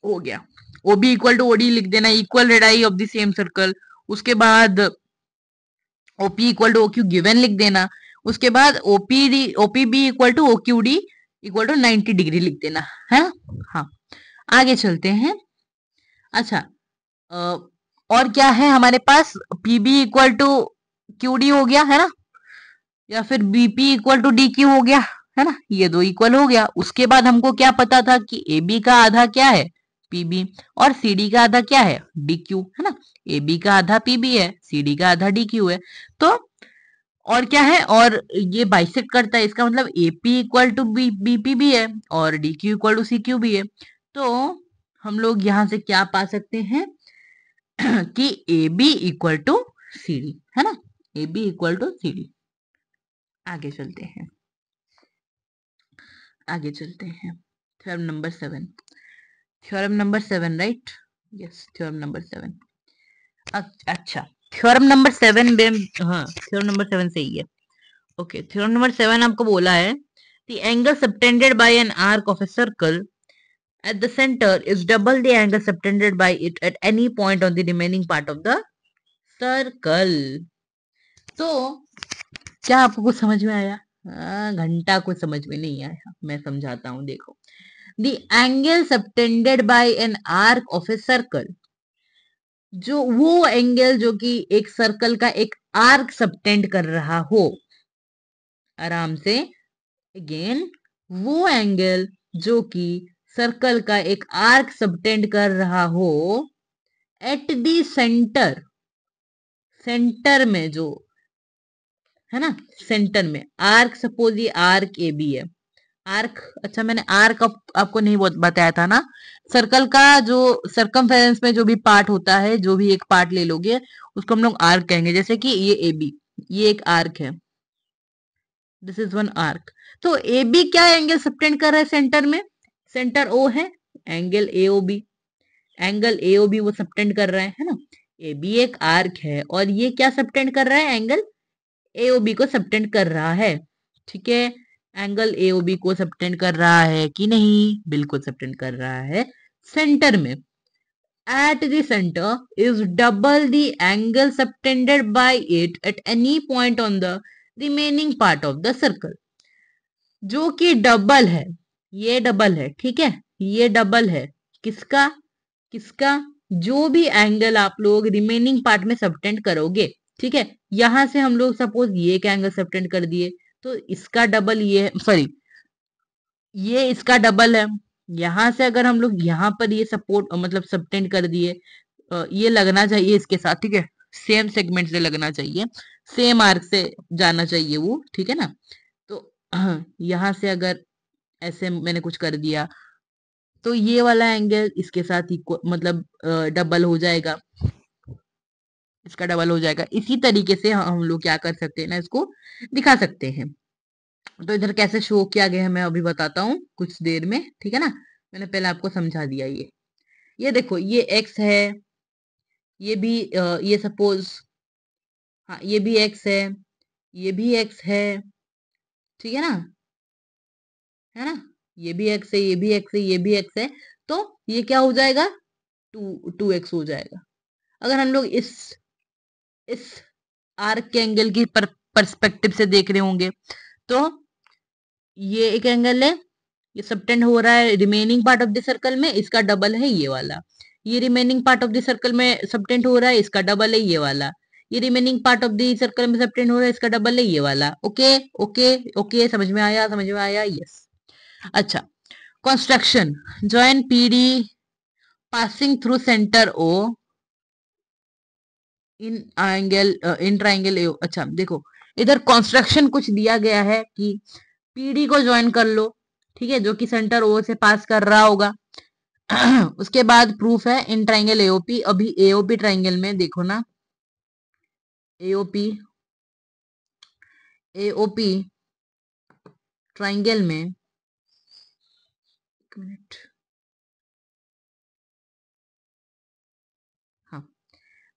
हो गया, OB इक्वल टू OD लिख देना, equal radii of the same circle. उसके बाद OP equal to OQ given लिख देना। उसके बाद OPB equal to OQD equal to 90 degree लिख देना, है। हाँ, आगे चलते हैं। अच्छा, और क्या है हमारे पास? PB इक्वल टू QD हो गया, है ना, या फिर BP इक्वल टू DQ हो गया, है ना, ये दो इक्वल हो गया। उसके बाद हमको क्या पता था कि AB का आधा क्या है? PB, और CD का आधा क्या है? DQ, है ना। AB का आधा PB है, CD का आधा DQ है। तो और क्या है, और ये बाइसेक्ट करता है, इसका मतलब AP इक्वल टू BP भी है और DQ इक्वल टू CQ भी है। तो हम लोग यहां से क्या पा सकते हैं कि AB इक्वल टू CD, है ना, AB इक्वल टू CD। आगे चलते हैं, आगे चलते हैं। Theorem number 7, theorem number 7, right, yes, theorem number 7। अच्छा, थ्योरम नंबर 7 हाँ, थ्योरम नंबर 7 सही है। ओके, थ्योरम नंबर 7 आपको बोला है the angle subtended by an arc of a circle at the center is double the angle subtended by it at any point on the remaining part of the circle। तो क्या आपको कुछ समझ में आया? घंटा कुछ समझ में नहीं आया, मैं समझाता हूं, देखो। The angle subtended by an arc of a circle, जो वो एंगल जो कि एक सर्कल का एक आर्क सबटेंड कर रहा हो, आराम से, अगेन, वो एंगल जो कि सर्कल का एक आर्क सबटेंड कर रहा हो एट दी सेंटर, सेंटर में जो है ना, सेंटर में आर्क, सपोज ये आर्क AB है, आर्क, अच्छा मैंने आर्क आपको नहीं बताया था ना। सर्कल का जो सर्कमफेरेंस में जो भी पार्ट होता है, जो भी एक पार्ट ले लोगे उसको हम लोग आर्क कहेंगे। जैसे कि ये AB, ये एक आर्क है, दिस इज वन आर्क। तो AB क्या एंगल सबटेंड कर रहा है सेंटर में? सेंटर O है, एंगल AOB, एंगल AOB वो सबटेंड कर रहा है ना। AB एक आर्क है और ये क्या सबटेंड कर रहा है? एंगल AOB को सबटेंड कर रहा है, ठीक है। एंगल AOB को सबटेंड कर रहा है कि नहीं? बिल्कुल सबटेंड कर रहा है, सेंटर में। At the center is double the angle subtended by it at any point on the remaining part of the circle, जो कि डबल है, ये डबल है, ठीक है, ये डबल है किसका? किसका? जो भी एंगल आप लोग रिमेनिंग पार्ट में सबटेंड करोगे, ठीक है। यहां से हम लोग सपोज ये एक एंगल सबटेंड कर दिए, तो इसका डबल ये, सॉरी, ये इसका डबल है। यहां से अगर हम लोग यहाँ पर ये सपोर्ट मतलब सबटेंड कर दिए, ये लगना चाहिए इसके साथ, ठीक है, सेम सेगमेंट से लगना चाहिए, सेम आर्क से जाना चाहिए वो, ठीक है ना। तो यहां से अगर ऐसे मैंने कुछ कर दिया तो ये वाला एंगल इसके साथ इक्वल मतलब डबल हो जाएगा, इसका डबल हो जाएगा। इसी तरीके से हम लोग क्या कर सकते हैं ना, इसको दिखा सकते हैं। तो इधर कैसे शो किया गया है मैं अभी बताता हूँ कुछ देर में, ठीक है ना। मैंने पहले आपको समझा दिया। ये देखो, ये एक्स है, ये भी ये सपोज, हाँ ये भी एक्स है, ये भी एक्स है, ठीक है ना, है ना, ये भी एक्स है, ये भी एक्स है, ये भी एक्स है। तो ये क्या हो जाएगा, टू एक्स हो जाएगा। अगर हम लोग इस आर्क के एंगल की परस्पेक्टिव से देख रहे होंगे तो ये एक एंगल है, ये सबटेंड हो रहा है remaining part of the circle में, इसका डबल है ये वाला। ये remaining part of the circle में सबटेंड हो रहा है, इसका डबल है ये वाला। ये remaining part of the circle में सबटेंड हो रहा है, इसका डबल है ये वाला। ओके ओके ओके, समझ में आया, समझ में आया, यस। अच्छा, construction, join PD passing through centre O in angle in triangle A. अच्छा देखो, इधर कंस्ट्रक्शन कुछ दिया गया है कि पीडी को ज्वाइन कर लो, ठीक है, जो कि सेंटर ओ से पास कर रहा होगा। उसके बाद प्रूफ है इन ट्राइंगल एओपी। अभी एओपी ट्राइंगल में देखो ना, एओपी एओपी ट्राइंगल में, एक मिनट, हाँ,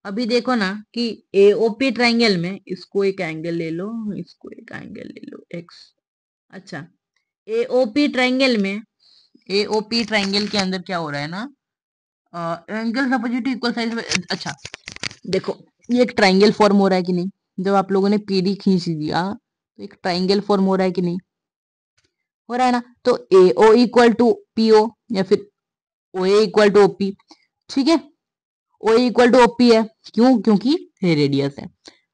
अभी देखो ना कि एओपी ट्राइंगल में इसको एक एंगल ले लो, इसको एक एंगल ले लो एक्स। अच्छा, एओपी ट्राइंगल में, एओपी ट्राइंगल के अंदर क्या हो रहा है ना, एंगल अपोजिट इक्वल साइड। अच्छा देखो, ये एक ट्राइंगल फॉर्म हो रहा है कि नहीं, जब आप लोगों ने पीडी खींच दिया तो एक ट्राइंगल फॉर्म हो रहा है कि नहीं, हो रहा है ना। तो एओ इक्वल टू पीओ या फिर ओ इक्वल टू ओपी, ठीक है, ओ इक्वल टू ओपी है, क्यों, क्योंकि ये रेडियस है।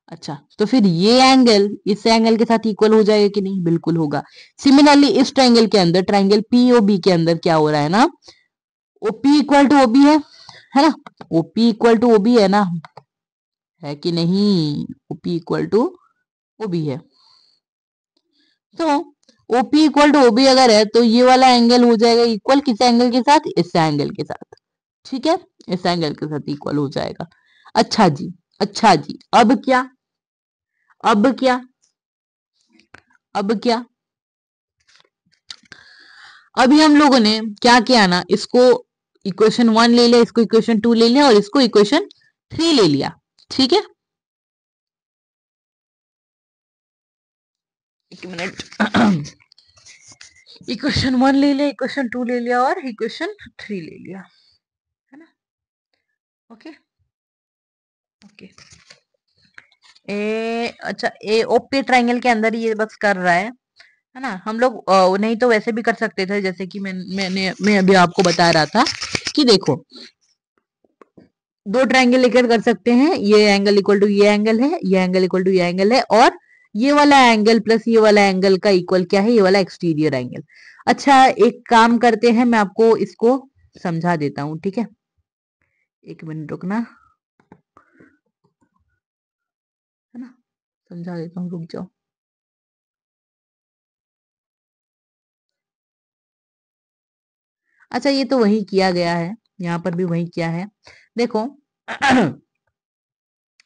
अच्छा, तो फिर ये एंगल इस एंगल के साथ इक्वल हो जाएगा कि नहीं, बिल्कुल होगा। सिमिलरली इस ट्राइंगल के अंदर, ट्राइंगल पीओबी के अंदर क्या हो रहा है ना, ओपी इक्वल टू ओबी है ना, ओपी इक्वल टू ओबी है ना, है कि नहीं, ओपी इक्वल टू ओबी है। तो ओपी इक्वल टू ओबी अगर है तो ये वाला एंगल हो जाएगा इक्वल किस एंगल के साथ, इस एंगल के साथ, ठीक है, इस एंगल के साथ इक्वल हो जाएगा। अच्छा जी, अच्छा जी, अब क्या, अब क्या, अब क्या, अभी हम लोगों ने क्या किया ना, इसको इक्वेशन 1 ले लिया, इसको इक्वेशन 2 ले लिया और इसको इक्वेशन 3 ले लिया, ठीक है। एक मिनट, इक्वेशन 1 ले लिया, इक्वेशन 2 ले लिया और इक्वेशन 3 ले लिया, है ना। ओके ओके, अच्छा, ए ओपी ट्राइंगल के अंदर ये बस कर रहा है ना। हम लोग नहीं तो वैसे भी कर सकते थे, जैसे कि मैं अभी आपको बता रहा था कि देखो, दो ट्राइंगल लेकर कर सकते हैं, ये एंगल इक्वल टू ये एंगल है, ये एंगल इक्वल टू ये एंगल है, और ये वाला एंगल प्लस ये वाला एंगल का इक्वल क्या है, ये वाला एक्सटीरियर एंगल। अच्छा, एक काम करते हैं, मैं आपको इसको समझा देता हूँ, ठीक है, एक मिनट रुकना, है ना, समझा देता हूँ, रुक जाओ। अच्छा, ये तो वही किया गया है, यहाँ पर भी वही किया है। देखो,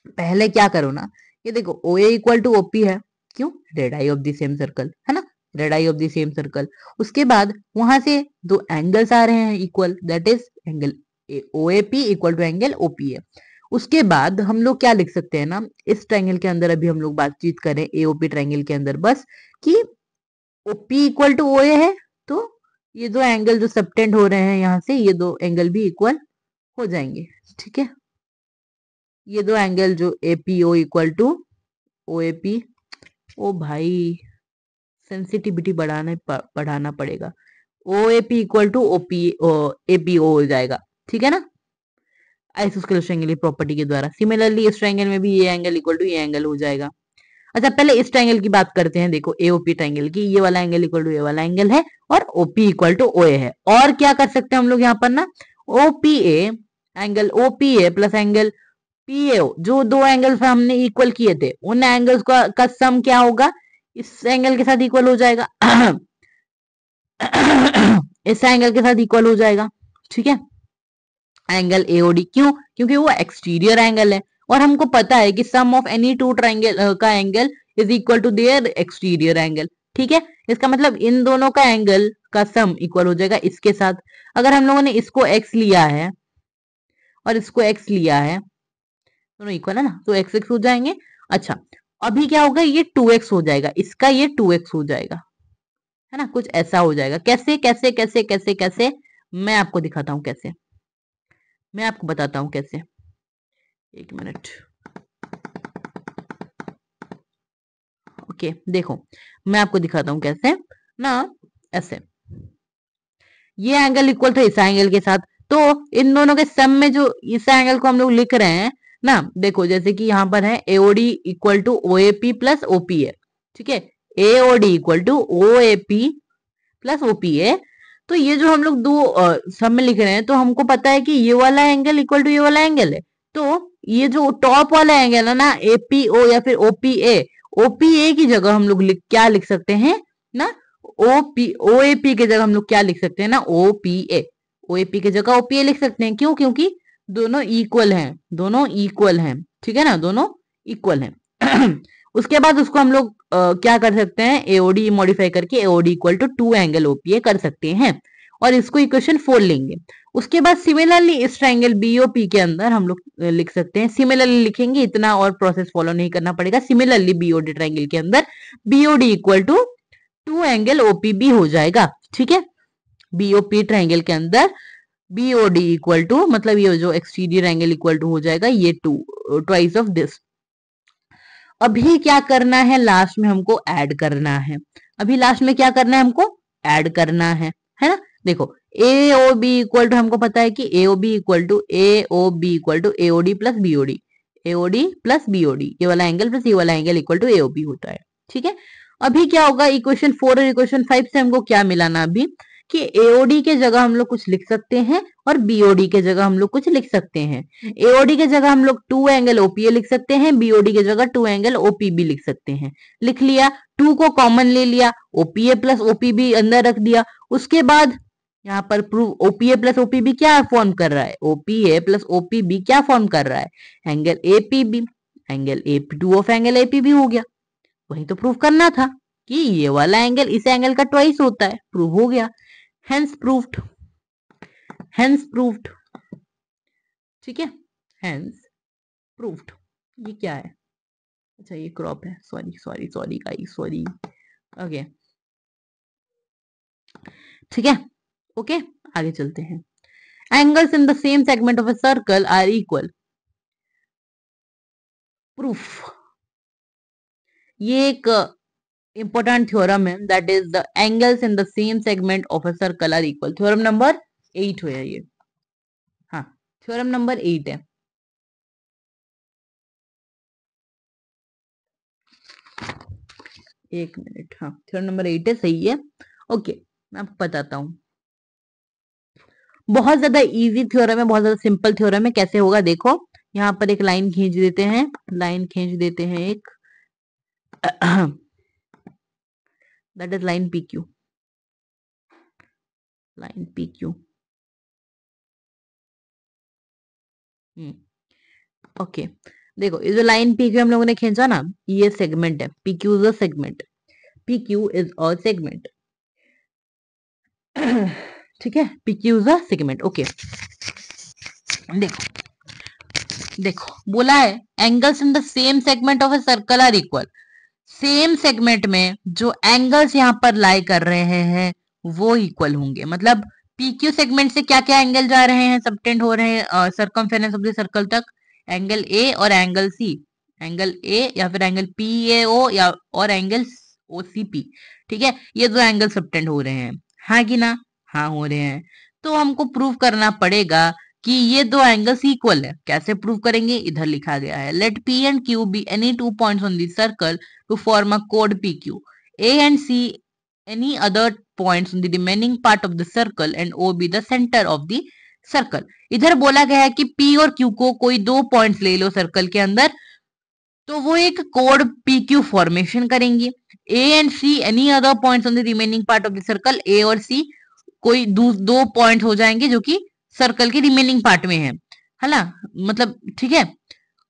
पहले क्या करो ना, ये देखो O A equal to OP है, क्यों, radii of the same circle, है ना, radii of the same circle. उसके बाद वहां से दो एंगल्स आ रहे हैं equal, that is angle O A P equal to angle OP है। उसके बाद हम लोग क्या लिख सकते हैं ना, इस ट्राइंगल के अंदर अभी हम लोग बातचीत करें एओपी ट्राइंगल के अंदर, बस कि ओपी इक्वल टू ओ ए है, तो ये दो एंगल जो सबटेंड हो रहे हैं यहाँ से, ये दो एंगल भी इक्वल हो जाएंगे, ठीक है। ये दो एंगल जो APO equal to O A P, ओ भाई सेंसिटिविटी बढ़ाना पड़ेगा, O A P equal to OP APO हो जाएगा, ठीक है ना, आइसोस्केलेस ट्रायंगल की प्रॉपर्टी के द्वारा। सिमिलरली इस ट्रायंगल में भी ये एंगल इक्वल टू ये एंगल हो जाएगा। अच्छा पहले इस ट्रायंगल की बात करते हैं। देखो एओपी ट्रायंगल की, ये वाला एंगल इक्वल टू ये वाला एंगल है और ओपी इक्वल टू ओए है। और क्या कर सकते हैं हम लोग यहाँ पर ना, OPA angle OPA plus angle PAO, जो दो एंगल्स हमने इक्वल किए थे उन एंगल्स का सम क्या होगा, इस एंगल के साथ इक्वल हो जाएगा इस एंगल के साथ इक्वल हो जाएगा। ठीक है, एंगल एओडी, क्यों, क्योंकि वो एक्सटीरियर एंगल है और हमको पता है कि sum of any two triangle का angle is equal to their exterior angle. ठीक है, इसका मतलब इन दोनों का एंगल का सम इक्वल हो जाएगा इसके साथ। अगर हम लोगों ने इसको एक्स लिया है और इसको एक्स लिया है, दोनों इक्वल है ना, तो एक्स एक्स हो जाएंगे। अच्छा अभी क्या होगा, ये 2x हो जाएगा, इसका ये 2x हो जाएगा, है ना, कुछ ऐसा हो जाएगा। कैसे कैसे कैसे कैसे कैसे, मैं आपको दिखाता हूं कैसे, मैं आपको बताता हूं कैसे, एक मिनट। ओके देखो मैं आपको दिखाता हूं कैसे ना, ऐसे ये एंगल इक्वल था इस एंगल के साथ, तो इन दोनों के सम में जो इस एंगल को हम लोग लिख रहे हैं ना, देखो जैसे कि यहां पर है AOD equal to OAP plus OPA. ठीक है, AOD equal to OAP plus OPA. तो ये जो हम लोग दो सम में लिख रहे हैं, तो हमको पता है कि ये वाला एंगल इक्वल टू ये वाला एंगल है। तो ये जो टॉप वाला एंगल है ना, एपीओ या फिर ओपीए, ओपीए की जगह हम लोग क्या लिख सकते हैं ना, ओएपी की जगह हम लोग क्या लिख सकते हैं ना, ओपीए, ओएपी की जगह ओपीए लिख सकते हैं। क्यों, क्योंकि दोनों इक्वल हैं, दोनों इक्वल हैं। ठीक है ना, दोनों इक्वल हैं उसके बाद उसको हम लोग क्या कर सकते हैं, एओडी मॉडिफाई करके AOD equal to 2 angle OPA कर सकते हैं और इसको इक्वेशन 4 लेंगे। उसके बाद सिमिलरली इस ट्रायंगल बीओपी के अंदर हम लोग लिख सकते हैं, सिमिलरली लिखेंगे, इतना और प्रोसेस फॉलो नहीं करना पड़ेगा। सिमिलरली बीओडी ट्रायंगल के अंदर BOD equal to 2 angle OPB हो जाएगा। ठीक है, बीओपी ट्रायंगल के अंदर बीओडी इक्वल टू, मतलब ये जो एक्सटीरियर एंगल इक्वल टू हो जाएगा ये 2 ट्वाइस ऑफ दिस। अभी क्या करना है, लास्ट में हमको ऐड करना है। अभी लास्ट में क्या करना है, हमको ऐड करना है ना। देखो A O B equal to, हमको पता है कि A O B equal to AOD plus BOD, AOD plus BOD, ये वाला एंगल प्लस ये वाला एंगल इक्वल टू एओबी होता है। ठीक है, अभी क्या होगा, इक्वेशन 4 और इक्वेशन 5 से हमको क्या मिलाना अभी, कि एओडी के जगह हम लोग कुछ लिख सकते हैं और बीओडी के जगह हम लोग कुछ लिख सकते हैं। एओडी के जगह हम लोग 2 एंगल ओपीए लिख सकते हैं, बीओडी के जगह 2 एंगल ओपीबी लिख सकते हैं। लिख लिया, 2 को कॉमन ले लिया, ओपीए प्लस ओपीबी अंदर रख दिया। उसके बाद यहाँ पर प्रूव, ओपीए प्लस ओपीबी क्या फॉर्म कर रहा है, ओपीए प्लस ओपीबी क्या फॉर्म कर रहा है, angle APB, angle AP2 of angle APB हो गया। वही तो प्रूव करना था कि ये वाला एंगल इस एंगल का ट्वाइस होता है, प्रूव हो गया, हेंस प्रूव्ड, हेंस प्रूव्ड। ठीक है, हेंस प्रूव्ड। ये क्या है, अच्छा ये क्रॉप है, sorry sorry sorry guys, sorry. Okay ठीक है, ओके आगे चलते हैं। Angles in the same segment of a circle are equal, proof. ये एक इंपॉर्टेंट थ्योरम है, that is the angles in the same segment of a circle are equal. Theorem number 8 है ये, हाँ थ्योरम नंबर 8 है। एक मिनट, हाँ theorem number 8 है, सही है। ओके मैं आपको बताता हूँ, बहुत ज्यादा इजी थ्योरम है, बहुत ज्यादा सिंपल थ्योरम है। कैसे होगा देखो, यहाँ पर एक लाइन खींच देते हैं, लाइन खींच देते हैं एक that is line P Q, line P Q. Okay देखो ये जो लाइन पी क्यू हम लोगों ने खींचा ना, ये सेगमेंट है, P Q is a segment, P Q is a segment ठीक है, P Q is a segment. Okay देखो, देखो बोला है angles in the same segment of a circle are equal. Same segment में जो एंगल्स यहाँ पर लाई कर रहे हैं वो इक्वल होंगे। मतलब पीक्यू सेगमेंट से क्या क्या एंगल जा रहे हैं, सबटेंड हो रहे हैं सर्कमफेरेंस ऑफ द सर्कल तक, एंगल ए और एंगल सी, एंगल ए या फिर एंगल पी ए ओ या और एंगल ओ सी पी। ठीक है, ये दो एंगल सबटेंड हो रहे हैं, हाँ कि ना, हाँ हो रहे हैं। तो हमको प्रूव करना पड़ेगा कि ये दो एंगल्स इक्वल है। कैसे प्रूव करेंगे, इधर लिखा गया है, let P and Q be any two points on the circle to form a कोड P Q, A and C any other points on the remaining part of the circle and O be the centre of the circle. इधर बोला गया है कि P और Q को कोई दो पॉइंट्स ले लो सर्कल के अंदर, तो वो एक कोड पी क्यू फॉर्मेशन करेंगे। A and C any other points on the remaining part of the circle, A और सी कोई दो पॉइंट हो जाएंगे जो कि सर्कल के रिमेनिंग पार्ट में है ना, मतलब ठीक है।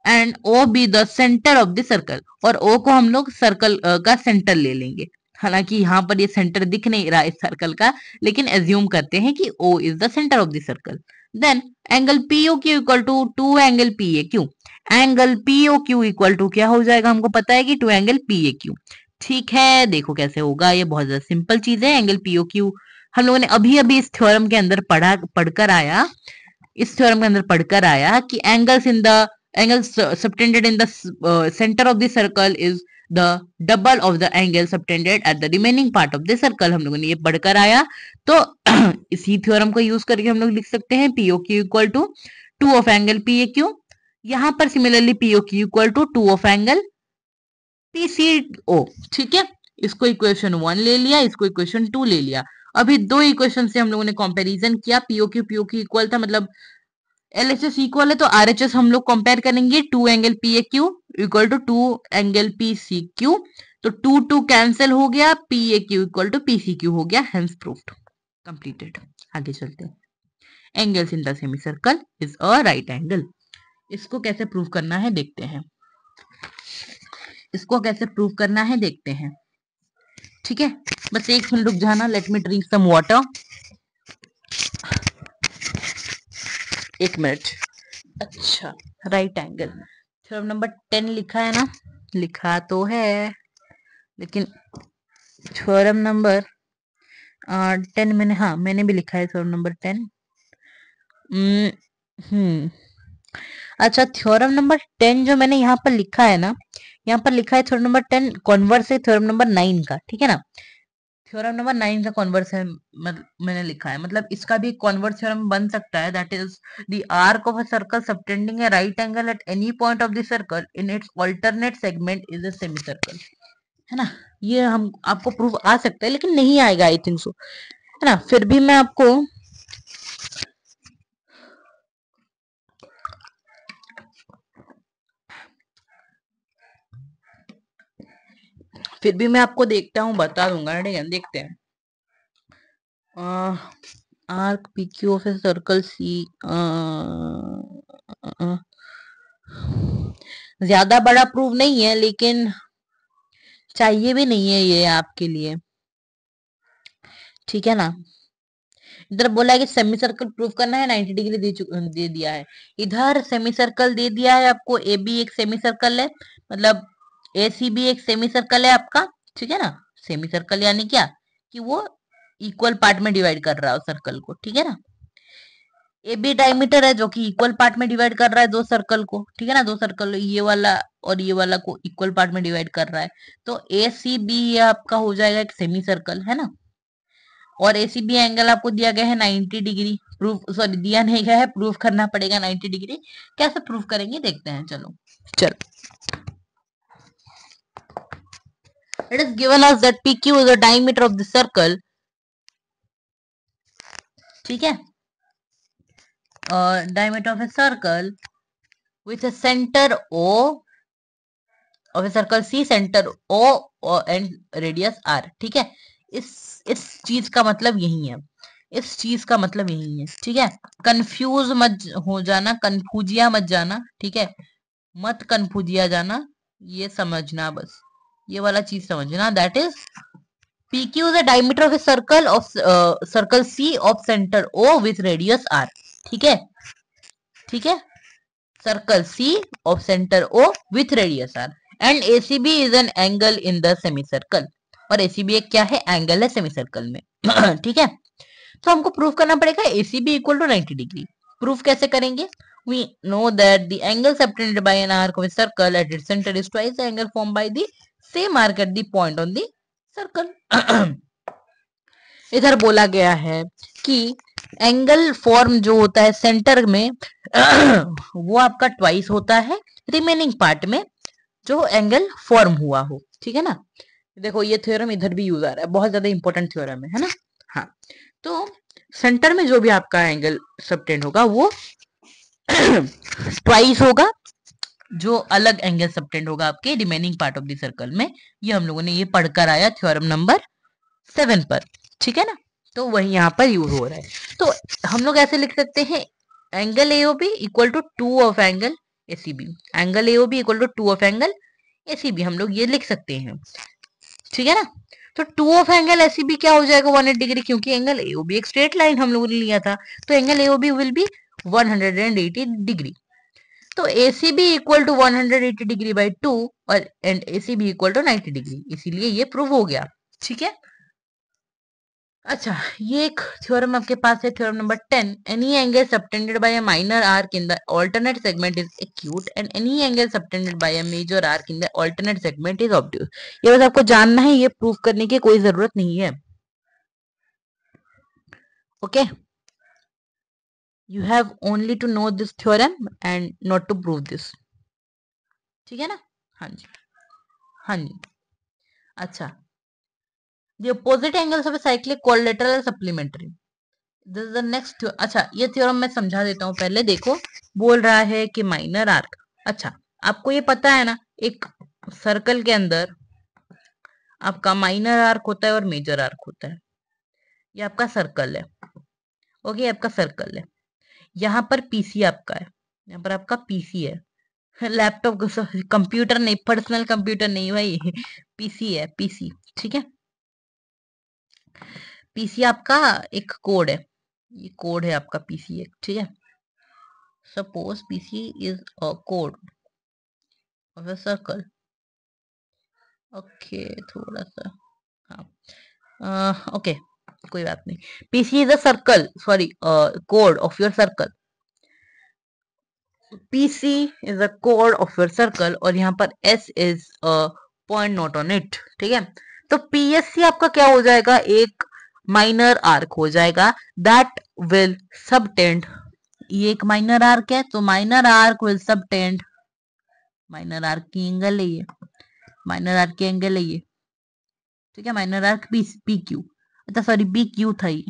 And O be the centre of the circle, और ओ को हम लोग सर्कल का सेंटर ले लेंगे। हालांकि यहाँ पर ये सेंटर दिख नहीं रहा इस सर्कल का, लेकिन एज्यूम करते हैं कि O is the centre of the circle. Then angle P O Q equal to two angle P A Q. Angle P O Q equal to क्या हो जाएगा, हमको पता है कि two angle P A Q. ठीक है, देखो कैसे होगा, ये बहुत ज्यादा सिंपल चीज है। एंगल पी ओ क्यू हम लोगों ने अभी अभी इस थ्योरम के अंदर पढ़कर आया कि angles in the angles subtended in the center of the circle is the double of the angle subtended at the remaining part of the circle। हम लोगों ने ये पढ़कर आया, तो इसी थ्योरम को यूज करके हम लोग लिख सकते हैं PO Q equal to two of angle P A Q. यहां पर similarly PO Q equal to two of angle P C O. ठीक है, इसको इक्वेशन 1 ले लिया, इसको इक्वेशन 2 ले लिया। अभी दो इक्वेशन से हम लोगों ने कंपैरिजन किया, पीओ क्यू इक्वल था, मतलब एलएचएस इक्वल है, तो आरएचएस हम लोग कंपेयर करेंगे, two angle P A Q equal to two angle P C Q, तो टू टू कैंसिल हो गया, P A Q equal to P C Q हो गया, हेंस प्रूव्ड, कंप्लीटेड। आगे चलते हैं, angles in the semi circle is a right angle. इसको कैसे प्रूव करना है देखते हैं, देखते हैं। ठीक है, बस एक मिनट रुक जाना, let me drink some water, एक मिनट। अच्छा, राइट एंगल थ्योरम नंबर 10 लिखा है ना, लिखा तो है, लेकिन थ्योरम नंबर 10 मैंने भी लिखा है थ्योरम नंबर 10। अच्छा, थ्योरम नंबर 10 जो मैंने यहाँ पर लिखा है ना, यहाँ पर लिखा है थ्योरम नंबर 10 कॉन्वर्स है थ्योरम नंबर 9 का। ठीक है ना, थ्योरम नंबर 9 का कॉन्वर्स है, मैंने लिखा है, मतलब इसका भी कॉन्वर्स थ्योरम बन सकता है, that is the arc of a circle subtending a right angle at any point of the circle in its alternate segment is a semi circle. है ना, ये हम आपको प्रूफ आ सकता है, लेकिन नहीं आएगा आई थिंक सो, है ना। फिर भी मैं आपको देखता हूँ, बता दूंगा, ठीक है, देखते हैं। Arc P Q of a circle C, ज्यादा बड़ा प्रूफ नहीं है, लेकिन चाहिए भी नहीं है ये आपके लिए। ठीक है ना, इधर बोला है कि सेमी सर्कल प्रूफ करना है, 90 डिग्री दे दिया है। इधर सेमी सर्कल दे दिया है आपको, ए बी एक सेमी सर्कल है, मतलब ए सी बी एक सेमी सर्कल है आपका। ठीक है ना, सेमी सर्कल यानी क्या, कि वो इक्वल पार्ट में डिवाइड कर रहा है सर्कल को। ठीक है ना, ए बी डायमीटर है जो कि इक्वल पार्ट में डिवाइड कर रहा है दो सर्कल को। ठीक है ना, दो सर्कल, ये वाला और ये वाला को इक्वल पार्ट में डिवाइड कर रहा है, तो ए सी बी ये आपका हो जाएगा एक सेमी सर्कल, है ना। और एसीबी एंगल आपको दिया गया है 90 डिग्री, प्रूफ सॉरी दिया नहीं गया है, प्रूफ करना पड़ेगा 90 डिग्री। कैसे प्रूफ करेंगे देखते हैं, चलो। It is given us that PQ is the diameter of the circle. ठीक है, diameter of a circle with a center O of a circle C, centre O and radius R। ठीक है, इस चीज का मतलब यही है, ठीक है। कंफ्यूज मत हो जाना, कंफ्यूजिया मत जाना, ठीक है, मत कंफ्यूजिया जाना, ये समझना, बस ये वाला चीज समझना, that is PQ is the diameter of a circle C of centre O with radius R। ठीक है, circle C of centre O with radius R and ACB is an angle in the semi circle. और ACB एक क्या है, angle है semi circle में। ठीक है, तो हमको प्रूफ करना पड़ेगा ACB equal to 90 degree. Proof कैसे करेंगे, we know that the angle subtended by an arc of a circle at its center is twice the angle formed by the same arc at the point on the circle। इधर बोला गया है कि angle form जो होता है centre में वो आपका ट्वाइस होता है रिमेनिंग पार्ट में जो एंगल फॉर्म हुआ हो, ठीक है ना। देखो ये थ्योरम इधर भी यूज आ रहा है, बहुत ज्यादा इंपॉर्टेंट थ्योरम है ना। हाँ, तो सेंटर में जो भी आपका एंगल सबटेंड होगा वो ट्वाइस होगा जो अलग एंगल सबटेंड होगा आपके remaining part of the circle में। ये हम लोगों ने ये पढ़कर आया थ्योरम नंबर 7 पर, ठीक है ना। तो वही यहाँ पर यूज हो रहा है। तो हम लोग ऐसे लिख सकते हैं angle AOB equal to 2 of angle ACB. Angle AOB equal to 2 of angle ACB हम लोग ये लिख सकते हैं, ठीक है ना। तो 2 ऑफ एंगल एसीबी क्या हो जाएगा 180 डिग्री, क्योंकि एंगल एओबी एक स्ट्रेट लाइन हम लोगों ने लिया था, तो angle AOB will be 180 degree. तो ACB equal to 180 degree by 2 और and ACB equal to 90 degree, इसीलिए ये प्रूव हो गया, ठीक है। अच्छा, ये एक थ्योरम आपके पास है, theorem number 10। Any angle subtended by a minor arc in the alternate segment is acute and any angle subtended by a major arc in the alternate segment is obtuse. ये बस आपको जानना है, ये प्रूव करने की कोई जरूरत नहीं है। Okay, you have only to know this theorem and not to prove this, ठीक है ना। हाँ जी, हाँ जी। अच्छा, the opposite angles of a cyclic collateral are supplementary, this is the next. अच्छा, ये थ्योरम मैं समझा देता हूँ पहले। देखो, बोल रहा है कि माइनर आर्क। अच्छा, आपको ये पता है ना, एक सर्कल के अंदर आपका माइनर आर्क होता है और मेजर आर्क होता है। ये आपका सर्कल है, ओके, आपका सर्कल है। यहाँ पर पीसी आपका है, यहाँ पर आपका पीसी है। लैपटॉप कंप्यूटर नहीं, पर्सनल कंप्यूटर नहीं भाई, पीसी है, पीसी, ठीक है। पीसी आपका एक कोड है, ये कोड है आपका पीसी एक, ठीक है। Suppose PC is a code of a circle, okay, थोड़ा सा, हाँ, ओके, कोई बात नहीं। PC is a circle, sorry, code of your circle. PC is a code of your circle और यहाँ पर S is a point note on it, ठीक है। तो पीएससी आपका क्या हो जाएगा, एक माइनर आर्क हो जाएगा दैट विल सबटेंड। ये एक माइनर आर्क है, तो minor arc will subtend, minor arc की एंगल है ये, माइनर आर्क की एंगल है ये, ठीक है। Minor arc P P Q, अच्छा सॉरी बी क्यू था ये,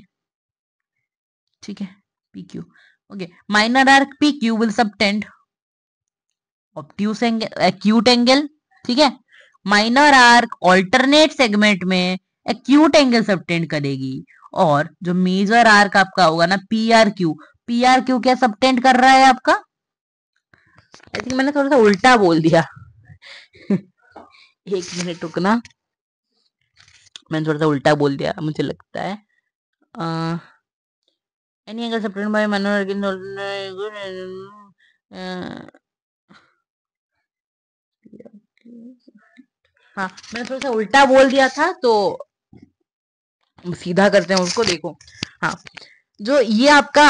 ठीक है, P Q, okay. Minor arc P Q will subtend obtuse angle, acute angle, ठीक है। माइनर आर्क ऑल्टरनेट सेगमेंट में एक्यूट एंगल सबटेंड करेगी, और जो मेजर आर्क आपका होगा ना P R Q, P R Q क्या सबटेंड कर रहा है आपका, आई थिंक मैंने थोड़ा सा उल्टा बोल दिया। एक मिनट रुकना, मैंने थोड़ा सा उल्टा बोल दिया मुझे लगता है। Any angle subtend by minor हाँ, मैंने थोड़ा सा उल्टा बोल दिया था, तो सीधा करते हैं उसको, देखो। हाँ, जो ये आपका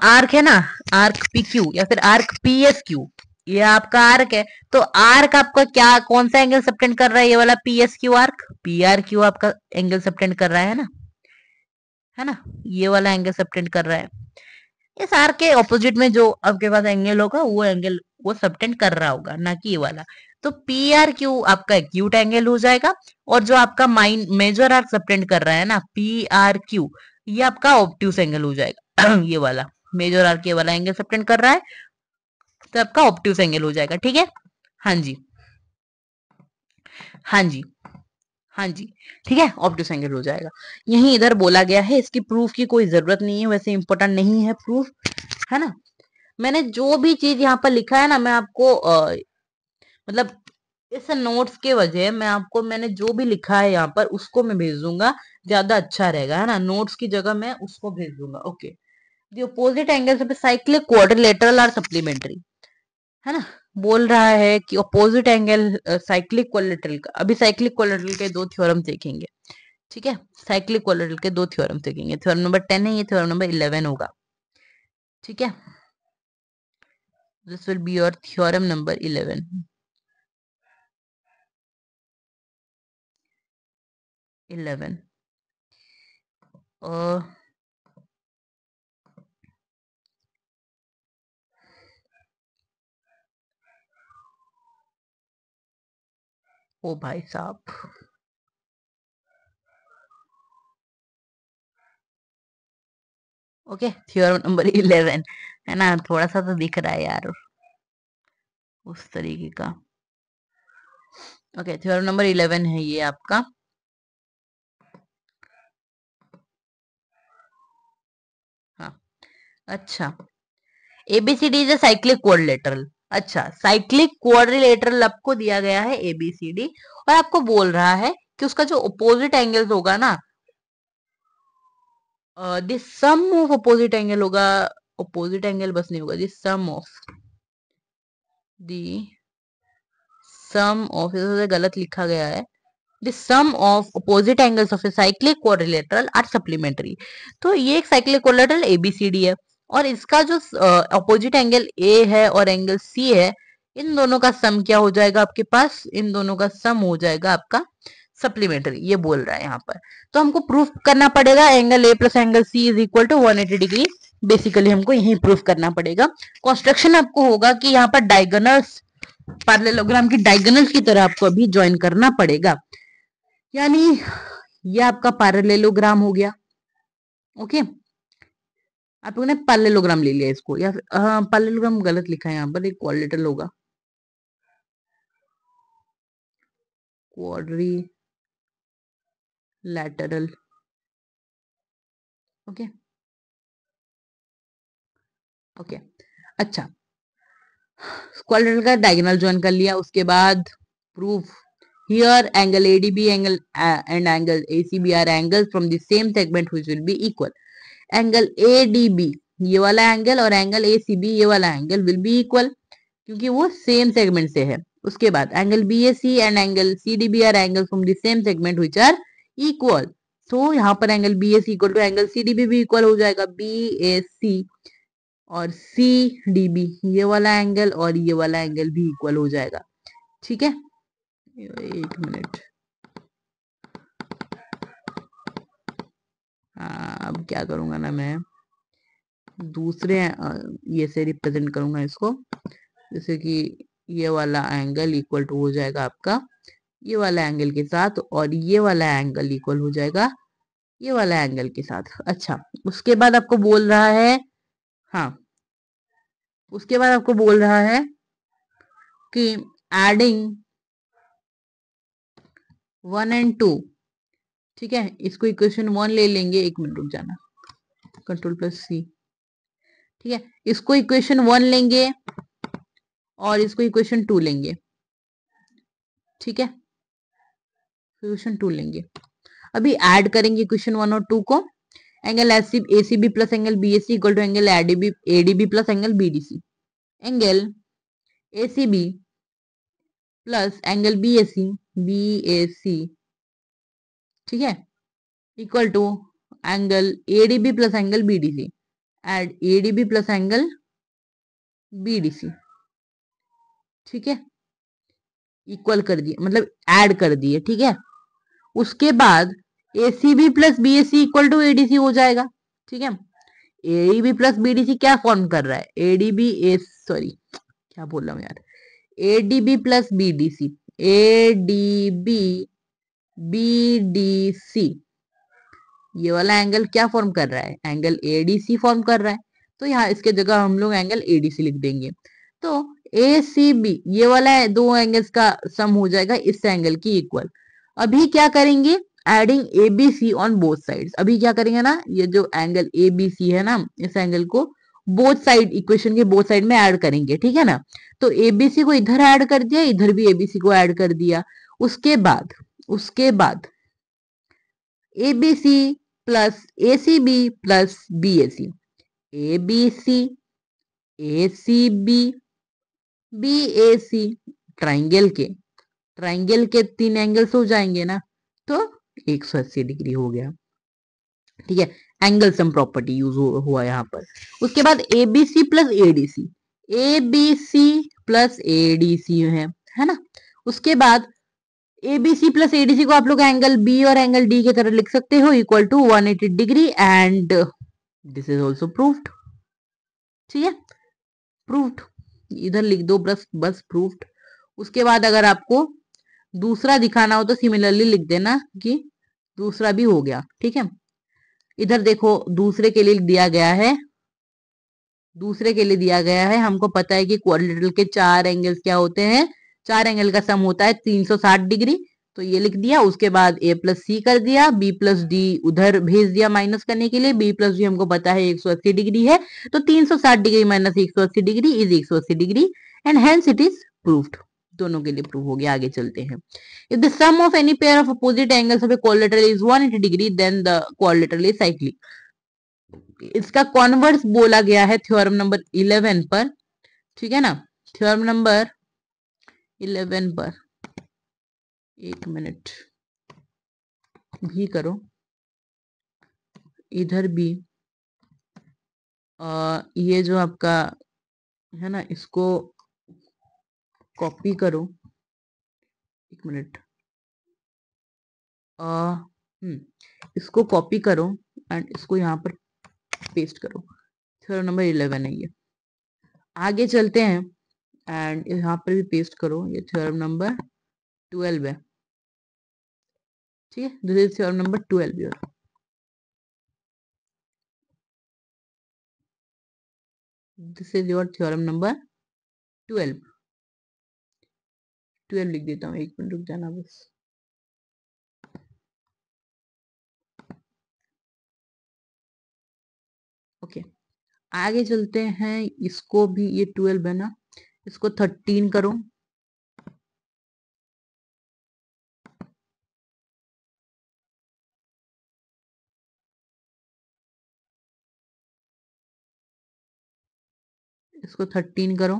आर्क है ना, आर्क पी क्यू या फिर आर्क पी एस क्यू, ये आपका आर्क है। तो आर्क आपका क्या, कौन सा एंगल सबटेंड कर रहा है, ये वाला P S Q arc, P R Q आपका एंगल सबटेंड कर रहा है ना, ये वाला एंगल सबटेंड कर रहा है। इस आर्क के ऑपोजिट में जो आपके पास एंगल होगा वो एंगल वो सबटेंड कर रहा होगा, ना कि ये वाला। तो पी आर क्यू आपका एक्यूट एंगल हो जाएगा, और जो आपका माइन मेजर आर्क सबटेंड कर रहा है ना पी आर क्यू, ये आपका ऑब्ट्यूस एंगल हो जाएगा। ये वाला मेजर आर्क ये वाला एंगल सबटेंड कर रहा है, तो आपका ऑब्ट्यूस एंगल हो जाएगा, ठीक है। हाँ जी, हाँ जी, हाँ जी, ठीक है, ऑब्ट्यूस एंगल हो जाएगा। यही इधर बोला गया है, इसकी प्रूफ की कोई जरूरत नहीं है, वैसे इंपॉर्टेंट नहीं है प्रूफ, है ना। मैंने जो भी चीज यहाँ पर लिखा है ना, मैं आपको मतलब इस नोट्स के वजह मैं आपको, मैंने जो भी लिखा है यहाँ पर उसको मैं भेज दूंगा, ज्यादा अच्छा रहेगा, है ना। नोट्स की जगह मैं उसको भेज दूंगा, okay. The opposite angles of cyclic quadrilateral are supplementary, है ना। बोल रहा है कि अपोजिट एंगल साइक्लिक क्वाड्रिलेटरल का, अभी साइक्लिक क्वाड्रिलेटरल के दो थ्योरम देखेंगे, ठीक है। साइक्लिक क्वाड्रिलेटरल के दो थ्योरम देखेंगे, थ्योरम नंबर 10 है, ये थ्योरम नंबर 11 होगा, ठीक है। This will be your theorem number 11, 11। ओ भाई साहब, ओके, थ्योरम नंबर 11 है ना, थोड़ा सा तो दिख रहा है यार उस तरीके का। ओके, थ्योरम नंबर 11 है ये आपका। हाँ, अच्छा, ABCD is a cyclic quadrilateral. अच्छा, साइक्लिक क्वाड्रिलेटरल आपको दिया गया है एबीसीडी, और आपको बोल रहा है कि उसका जो अपोजिट एंगल होगा ना, this sum of opposite angle होगा, अपोजिट एंगल बस नहीं होगा, this sum of the sum of, गलत लिखा गया है, the sum of opposite angles of a cyclic quadrilateral are supplementary। तो ये एक cyclic quadrilateral ABCD है, और इसका जो अपोजिट एंगल A है और एंगल C है, इन दोनों का सम क्या हो जाएगा आपके पास, इन दोनों का सम हो जाएगा आपका सप्लीमेंट्री, ये बोल रहा है यहाँ पर। तो हमको प्रूफ करना पड़ेगा angle A plus angle C is equal to 180 degree, basically हमको यही प्रूफ करना पड़ेगा। कंस्ट्रक्शन आपको होगा कि यहाँ पर डायगोनल्स, पैरेललोग्राम की डायगोनल्स की तरह आपको अभी ज्वाइन करना पड़ेगा, यानी ये आपका पैरेललोग्राम हो गया। ओके, आप लोगों ने पैरेललोग्राम ले लिया इसको, या पैरेललोग्राम गलत लिखा है यहाँ पर, एक क्वाड्रिलेटरल होगा, क्वाड्रिलैटरल। ओके ओके, अच्छा, क्वाड्रिलेटरल का डायगोनल ज्वाइन कर लिया, उसके बाद proof here angle ADB angle and angle ACB are angles from the same segment which will be equal. Angle ADB ये वाला एंगल और एंगल एसीबी ये वाला एंगल विल बी इक्वल, क्योंकि वो सेम सेगमेंट से है। उसके बाद angle BAC and angle CDB are angle from the same segment which are equal. तो यहाँ पर angle BAC equal to angle CDB भी इक्वल हो जाएगा, बीएसी और सीडीबी ये वाला एंगल और ये वाला एंगल भी इक्वल हो जाएगा। ठीक है, एक मिनट, अब क्या करूंगा ना मैं, दूसरे ये से रिप्रेजेंट करूंगा इसको, जैसे कि ये वाला एंगल इक्वल टू हो जाएगा आपका ये वाला एंगल के साथ, और ये वाला एंगल इक्वल हो जाएगा ये वाला एंगल के साथ। अच्छा, उसके बाद आपको बोल रहा है, हाँ, उसके बाद आपको बोल रहा है कि एडिंग 1 एंड 2, ठीक है, इसको इक्वेशन 1 ले लेंगे, एक मिनट रुक जाना, कंट्रोल प्लस सी, ठीक है, इसको इक्वेशन 1 लेंगे और इसको इक्वेशन 2 लेंगे, ठीक है, इक्वेशन 2 लेंगे, अभी ऐड करेंगे इक्वेशन 1 और 2 को। Angle ACB plus angle BAC equal to angle ADB plus angle BDC. Angle ACB plus angle BAC, ठीक है, equal to angle ADB plus angle BDC, एड एडीबी प्लस एंगल बीडीसी, ठीक है, इक्वल कर दिए, मतलब ऐड कर दिए, ठीक है। उसके बाद ACB plus BAC equal to ADC हो जाएगा, ठीक है। एडीबी प्लस बीडीसी क्या फॉर्म कर रहा है, एडीबी सॉरी क्या बोल रहा हूँ यार, ADB plus BDC, ADB BDC ये वाला एंगल क्या फॉर्म कर रहा है, एंगल एडीसी फॉर्म कर रहा है, तो यहाँ इसके जगह हम लोग एंगल एडीसी लिख देंगे। तो एसीबी ये वाला दो एंगल्स का सम हो जाएगा इस एंगल की इक्वल। अभी क्या करेंगे, adding ABC on both sides. अभी क्या करेंगे ना, ये जो एंगल एबीसी है ना, इस एंगल को बोथ साइड, इक्वेशन के बोथ साइड में ऐड करेंगे, ठीक है ना। तो एबीसी को इधर ऐड कर दिया, इधर भी एबीसी को ऐड कर दिया। उसके बाद ABC plus ACB plus BAC, ABC ACB BAC, triangle के 3 एंगल्स हो जाएंगे ना, तो 180 डिग्री हो गया, ठीक है। एंगल सम प्रॉपर्टी यूज हुआ यहाँ पर। उसके बाद ABC plus ADC, ABC plus ADC है ना। उसके बाद एबीसी प्लस एडीसी को आप लोग एंगल बी और एंगल डी की तरह लिख सकते हो, equal to 180 degree, and this is also proved, ठीक है, प्रूव्ड, इधर लिख दो बस प्रूव्ड। उसके बाद अगर आपको दूसरा दिखाना हो तो सिमिलरली लिख देना कि दूसरा भी हो गया। ठीक है, इधर देखो दूसरे के लिए दिया गया है, दूसरे के लिए दिया गया है, हमको पता है कि क्वाड्रिलेटरल के चार एंगल्स क्या होते हैं, चार एंगल का सम होता है 360 डिग्री। तो ये लिख दिया, उसके बाद a प्लस सी कर दिया, b प्लस डी उधर भेज दिया माइनस करने के लिए, b प्लस डी हमको पता है 180 डिग्री है, तो 360 degree minus 180 degree is 180 degree and hence it is proved. दोनों के लिए प्रूव हो गया। आगे चलते हैं। If the sum of any pair of opposite angles of a quadrilateral is 180 degree then the quadrilateral is cyclic. इसका कॉन्वर्स बोला गया है थ्योरम नंबर 11 पर। ठीक है ना, थ्योरम नंबर 11 पर, एक मिनट भी करो, इधर भी ये जो आपका है ना, इसको कॉपी करो, एक मिनट, इसको कॉपी करो एंड इसको यहाँ पर पेस्ट करो। थ्योरम नंबर 11 है ये। आगे चलते हैं एंड यहाँ पर भी पेस्ट करो, ये थ्योरम नंबर 12 है। ठीक है, this is theorem number 12 your. This is your theorem number 12। 12 लिख देता हूँ, एक मिनट रुक जाना बस। ओके, आगे चलते हैं। इसको भी, ये 12 है ना, इसको 13 करो, इसको 13 करो।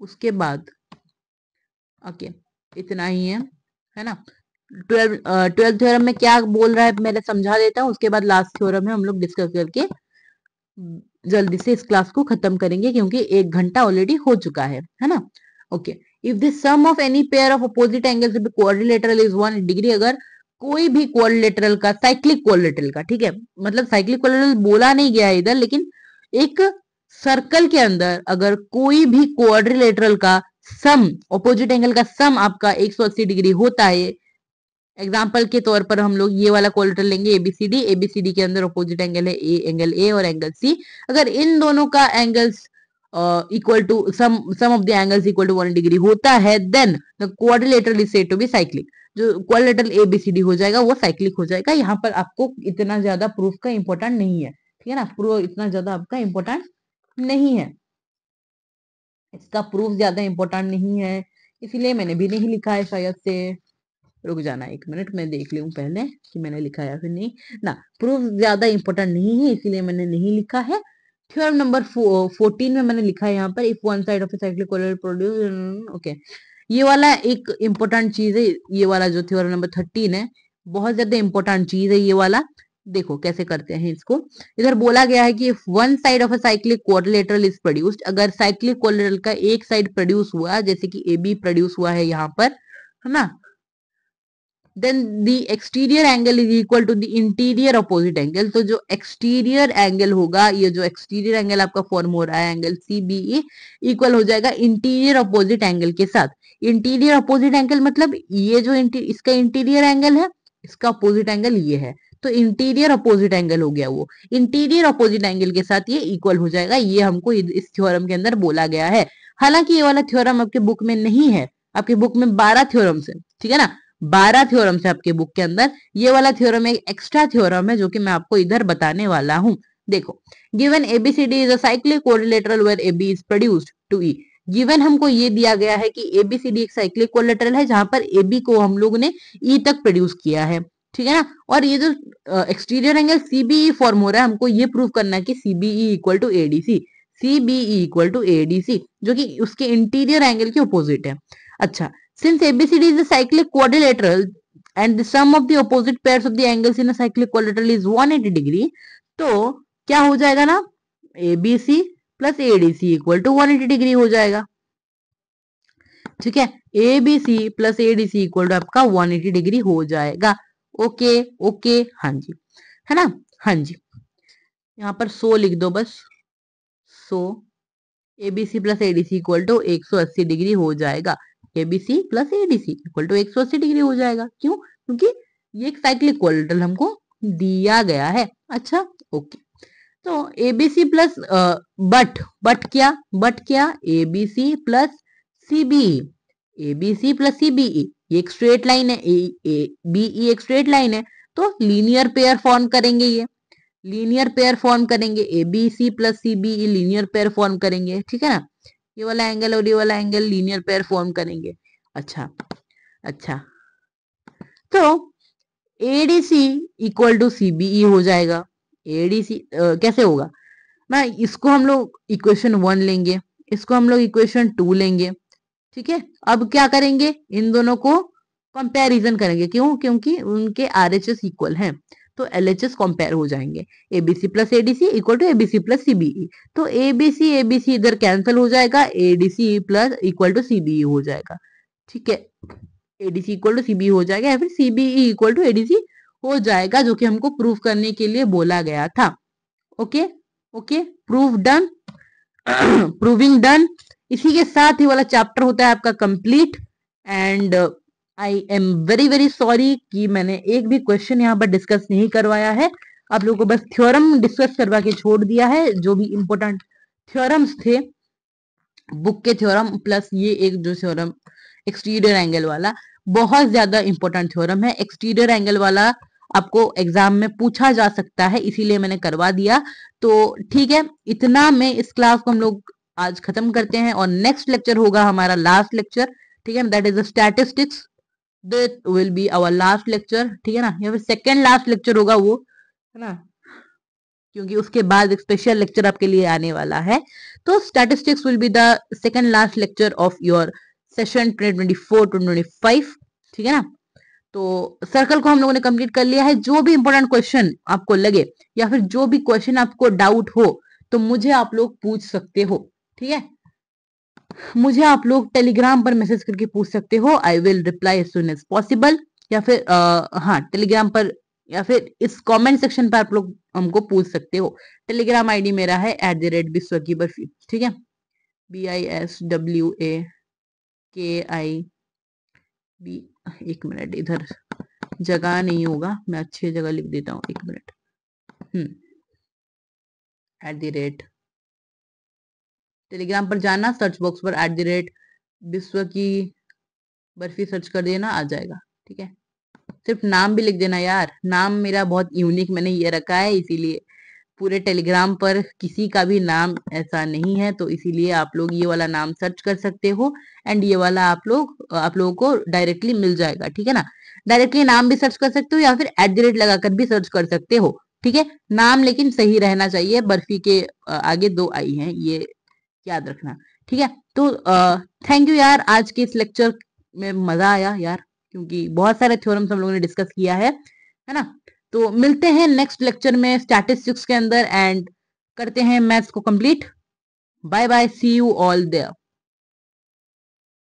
उसके बाद ओके, इतना ही है ना। 12 थ्योरम में क्या बोल रहा है मैंने समझा देता हूँ, उसके बाद लास्ट थ्योरम में हम लोग डिस्कस करके जल्दी से इस क्लास को खत्म करेंगे क्योंकि 1 घंटा ऑलरेडी हो चुका है ना। Okay, if the sum of any pair of opposite angles of quadrilateral is 1 degree, अगर कोई भी क्वाड्रिलेटरल का, साइक्लिक क्वाड्रिलेटरल का, ठीक है, मतलब साइक्लिक क्वाड्रिलेटरल बोला नहीं गया है इधर, लेकिन एक सर्कल के अंदर अगर कोई भी क्वाड्रिलेटरल का सम, ऑपोजिट एंगल का सम आपका 180 डिग्री होता है, एग्जाम्पल के तौर पर हम लोग ये वाला क्वाड्रिलेटरल लेंगे एबीसीडी, एबीसीडी के अंदर ऑपोजिट एंगल है एंगल ए और एंगल सी, अगर इन दोनों का angles equal to sum of the angles equal to 1 degree होता है, then the quadrilateral is said to be cyclic. जो क्वाड्रिलेटरल एबीसीडी हो जाएगा वो साइक्लिक हो जाएगा। यहाँ पर आपको इतना ज्यादा प्रूफ का इंपॉर्टेंट नहीं है, ठीक है ना, प्रूफ इतना ज्यादा आपका इंपॉर्टेंट नहीं है, इसका प्रूफ ज्यादा इंपॉर्टेंट नहीं है, इसीलिए मैंने भी नहीं लिखा है शायद से। रुक जाना एक मिनट, मैं देख लूं पहले कि मैंने लिखा है या फिर नहीं ना। प्रूफ ज्यादा इंपॉर्टेंट नहीं है इसीलिए मैंने नहीं लिखा है। थ्योरम नंबर 14 में मैंने लिखा है यहाँ पर, if one side of a cyclic कोलर प्रोड्यूस, ओके, ये वाला एक इंपॉर्टेंट चीज है। ये वाला जो थ्योरम नंबर 13 है, बहुत ज्यादा इंपॉर्टेंट चीज है ये वाला। देखो कैसे करते हैं इसको। इधर बोला गया है कि if one side of a cyclic quadrilateral is produced, अगर साइक्लिक क्वाड्रिलेटरल का एक साइड प्रोड्यूस हुआ, जैसे कि ए बी प्रोड्यूस हुआ है यहाँ पर, है ना, then the exterior angle is equal to the interior opposite angle. तो जो एक्सटीरियर एंगल होगा, ये जो एक्सटीरियर एंगल आपका फॉर्म हो रहा है एंगल सीबीई, इक्वल हो जाएगा इंटीरियर अपोजिट एंगल के साथ। इंटीरियर अपोजिट एंगल मतलब ये जो इसका इंटीरियर एंगल है, इसका अपोजिट एंगल ये है, तो इंटीरियर अपोजिट एंगल हो गया वो। इंटीरियर अपोजिट एंगल के साथ ये इक्वल हो जाएगा, ये हमको इस थ्योरम के अंदर बोला गया है। हालांकि ये वाला थ्योरम आपके बुक में नहीं है, आपके बुक में 12 थ्योरम्स है, ठीक है ना, 12 थ्योरम है आपके बुक के अंदर। ये वाला थ्योरम एक एक्स्ट्रा थ्योरम है जो कि मैं आपको इधर बताने वाला हूं। देखो, given ABCD is a cyclic quadrilateral where AB is produced to E. Given हमको ये दिया गया है कि एबीसीडी एक साइक्लिक क्वाड्रिलेटरल है जहां पर एबी को हम लोग ने ई तक प्रोड्यूस किया है, ठीक है ना। और ये जो एक्सटीरियर एंगल सीबीई फॉर्म हो रहा है, हमको ये प्रूव करना है कि CBE equal to ADC, CBE equal to ADC, जो कि उसके इंटीरियर एंगल के ऑपोजिट है। अच्छा, since ABCD is a cyclic quadrilateral and the sum of the opposite pairs of the angles in a cyclic quadrilateral is 180 degree, तो क्या हो जाएगा ना, ABC plus ADC equal to 180 degree हो जाएगा, ठीक है। ABC plus ADC equal to आपका 180 डिग्री हो जाएगा। ओके ओके, हाँ जी, है ना, हाँ जी, यहाँ पर 100 लिख दो बस, so ABC plus ADC equal to 180 degree हो जाएगा। ABC plus ADC equal to 180 degree हो जाएगा। क्यों? क्योंकि ये एक साइक्लिक क्वाड्रिलेटरल हमको दिया गया है। अच्छा, ओके। तो एबीसी प्लस बट क्या ABC plus CBE, ABC plus CBE ये एक स्ट्रेट लाइन है, बीई एक स्ट्रेट लाइन है, तो लीनियर पेयर फॉर्म करेंगे, ये लीनियर पेयर फॉर्म करेंगे, ABC plus CBE linear pair form करेंगे, ठीक है ना। ये वाला एंगल और ये वाला एंगल लीनियर पेयर फॉर्म करेंगे। अच्छा अच्छा, तो एडीसी इक्वल टू सीबीई हो जाएगा। एडीसी कैसे होगा ना, इसको हम लोग इक्वेशन 1 लेंगे, इसको हम लोग इक्वेशन 2 लेंगे, ठीक है। अब क्या करेंगे, इन दोनों को कंपैरिजन करेंगे। क्यों? क्योंकि उनके आरएचएस इक्वल हैं, तो एलएचएस कंपेयर हो जाएंगे। ABC plus ADC equal to ABC plus CBE, तो एबीसी एबीसी इधर कैंसिल हो जाएगा, ADC plus equal to CBE हो जाएगा, ठीक है। एडीसी इक्वल टू सीबीई हो जाएगा या फिर सीबीई इक्वल टू एडीसी हो जाएगा, जो कि हमको प्रूफ करने के लिए बोला गया था। Okay okay, proof done, proving done. इसी के साथ ही वाला चैप्टर होता है आपका complete. And I am very very sorry कि मैंने एक भी क्वेश्चन यहाँ पर डिस्कस नहीं करवाया है, आप लोगों को बस थ्योरम डिस्कस करवा के छोड़ दिया है। जो भी इंपॉर्टेंट थ्योरम्स थे बुक के थ्योरम, प्लस ये एक जो थ्योरम एक्सटीरियर एंगल वाला, बहुत ज्यादा इंपॉर्टेंट थ्योरम है। एक्सटीरियर एंगल वाला आपको एग्जाम में पूछा जा सकता है, इसीलिए मैंने करवा दिया। तो ठीक है, इतना में इस क्लास को हम लोग आज खत्म करते हैं, और नेक्स्ट लेक्चर होगा हमारा लास्ट लेक्चर, ठीक है, that is the statistics. That will be our last lecture, ठीक है ना, या फिर सेकेंड लास्ट लेक्चर होगा वो, है ना, क्योंकि उसके बाद एक स्पेशल लेक्चर आपके लिए आने वाला है। तो statistics will be the second last lecture of your session 2024-2025, ठीक है ना। तो सर्कल को हम लोगों ने कंप्लीट कर लिया है। जो भी इंपॉर्टेंट क्वेश्चन आपको लगे या फिर जो भी क्वेश्चन आपको डाउट हो, तो मुझे आप लोग पूछ सकते हो, ठीक है। मुझे आप लोग टेलीग्राम पर मैसेज करके पूछ सकते हो, I will reply as soon as possible. या फिर हाँ, टेलीग्राम पर या फिर इस कमेंट सेक्शन पर आप लोग हमको पूछ सकते हो। टेलीग्राम आईडी मेरा है @विश्व की बर्फी, ठीक है, BISWAKIBI। एक मिनट, इधर जगह नहीं होगा, मैं अच्छी जगह लिख देता हूँ, एक मिनट। टेलीग्राम पर जाना, सर्च बॉक्स पर @विश्व की बर्फी सर्च कर देना, आ जाएगा, ठीक है। सिर्फ नाम भी लिख देना यार, नाम मेरा बहुत यूनिक मैंने ये रखा है, इसीलिए पूरे टेलीग्राम पर किसी का भी नाम ऐसा नहीं है, तो इसीलिए आप लोग ये वाला नाम सर्च कर सकते हो, एंड ये वाला आप लोगों को डायरेक्टली मिल जाएगा, ठीक है ना। डायरेक्टली नाम भी सर्च कर सकते हो या फिर @ लगाकर भी सर्च कर सकते हो, ठीक है। नाम लेकिन सही रहना चाहिए, बर्फी के आगे 2 आई हैं, ये याद रखना, ठीक है। तो थैंक यू यार, आज के इस लेक्चर में मजा आया यार, क्योंकि बहुत सारे थ्योरम्स हम लोगों ने डिस्कस किया है ना। तो मिलते हैं नेक्स्ट लेक्चर में स्टैटिस्टिक्स के अंदर, एंड करते हैं मैथ्स को complete. Bye bye, see you all there.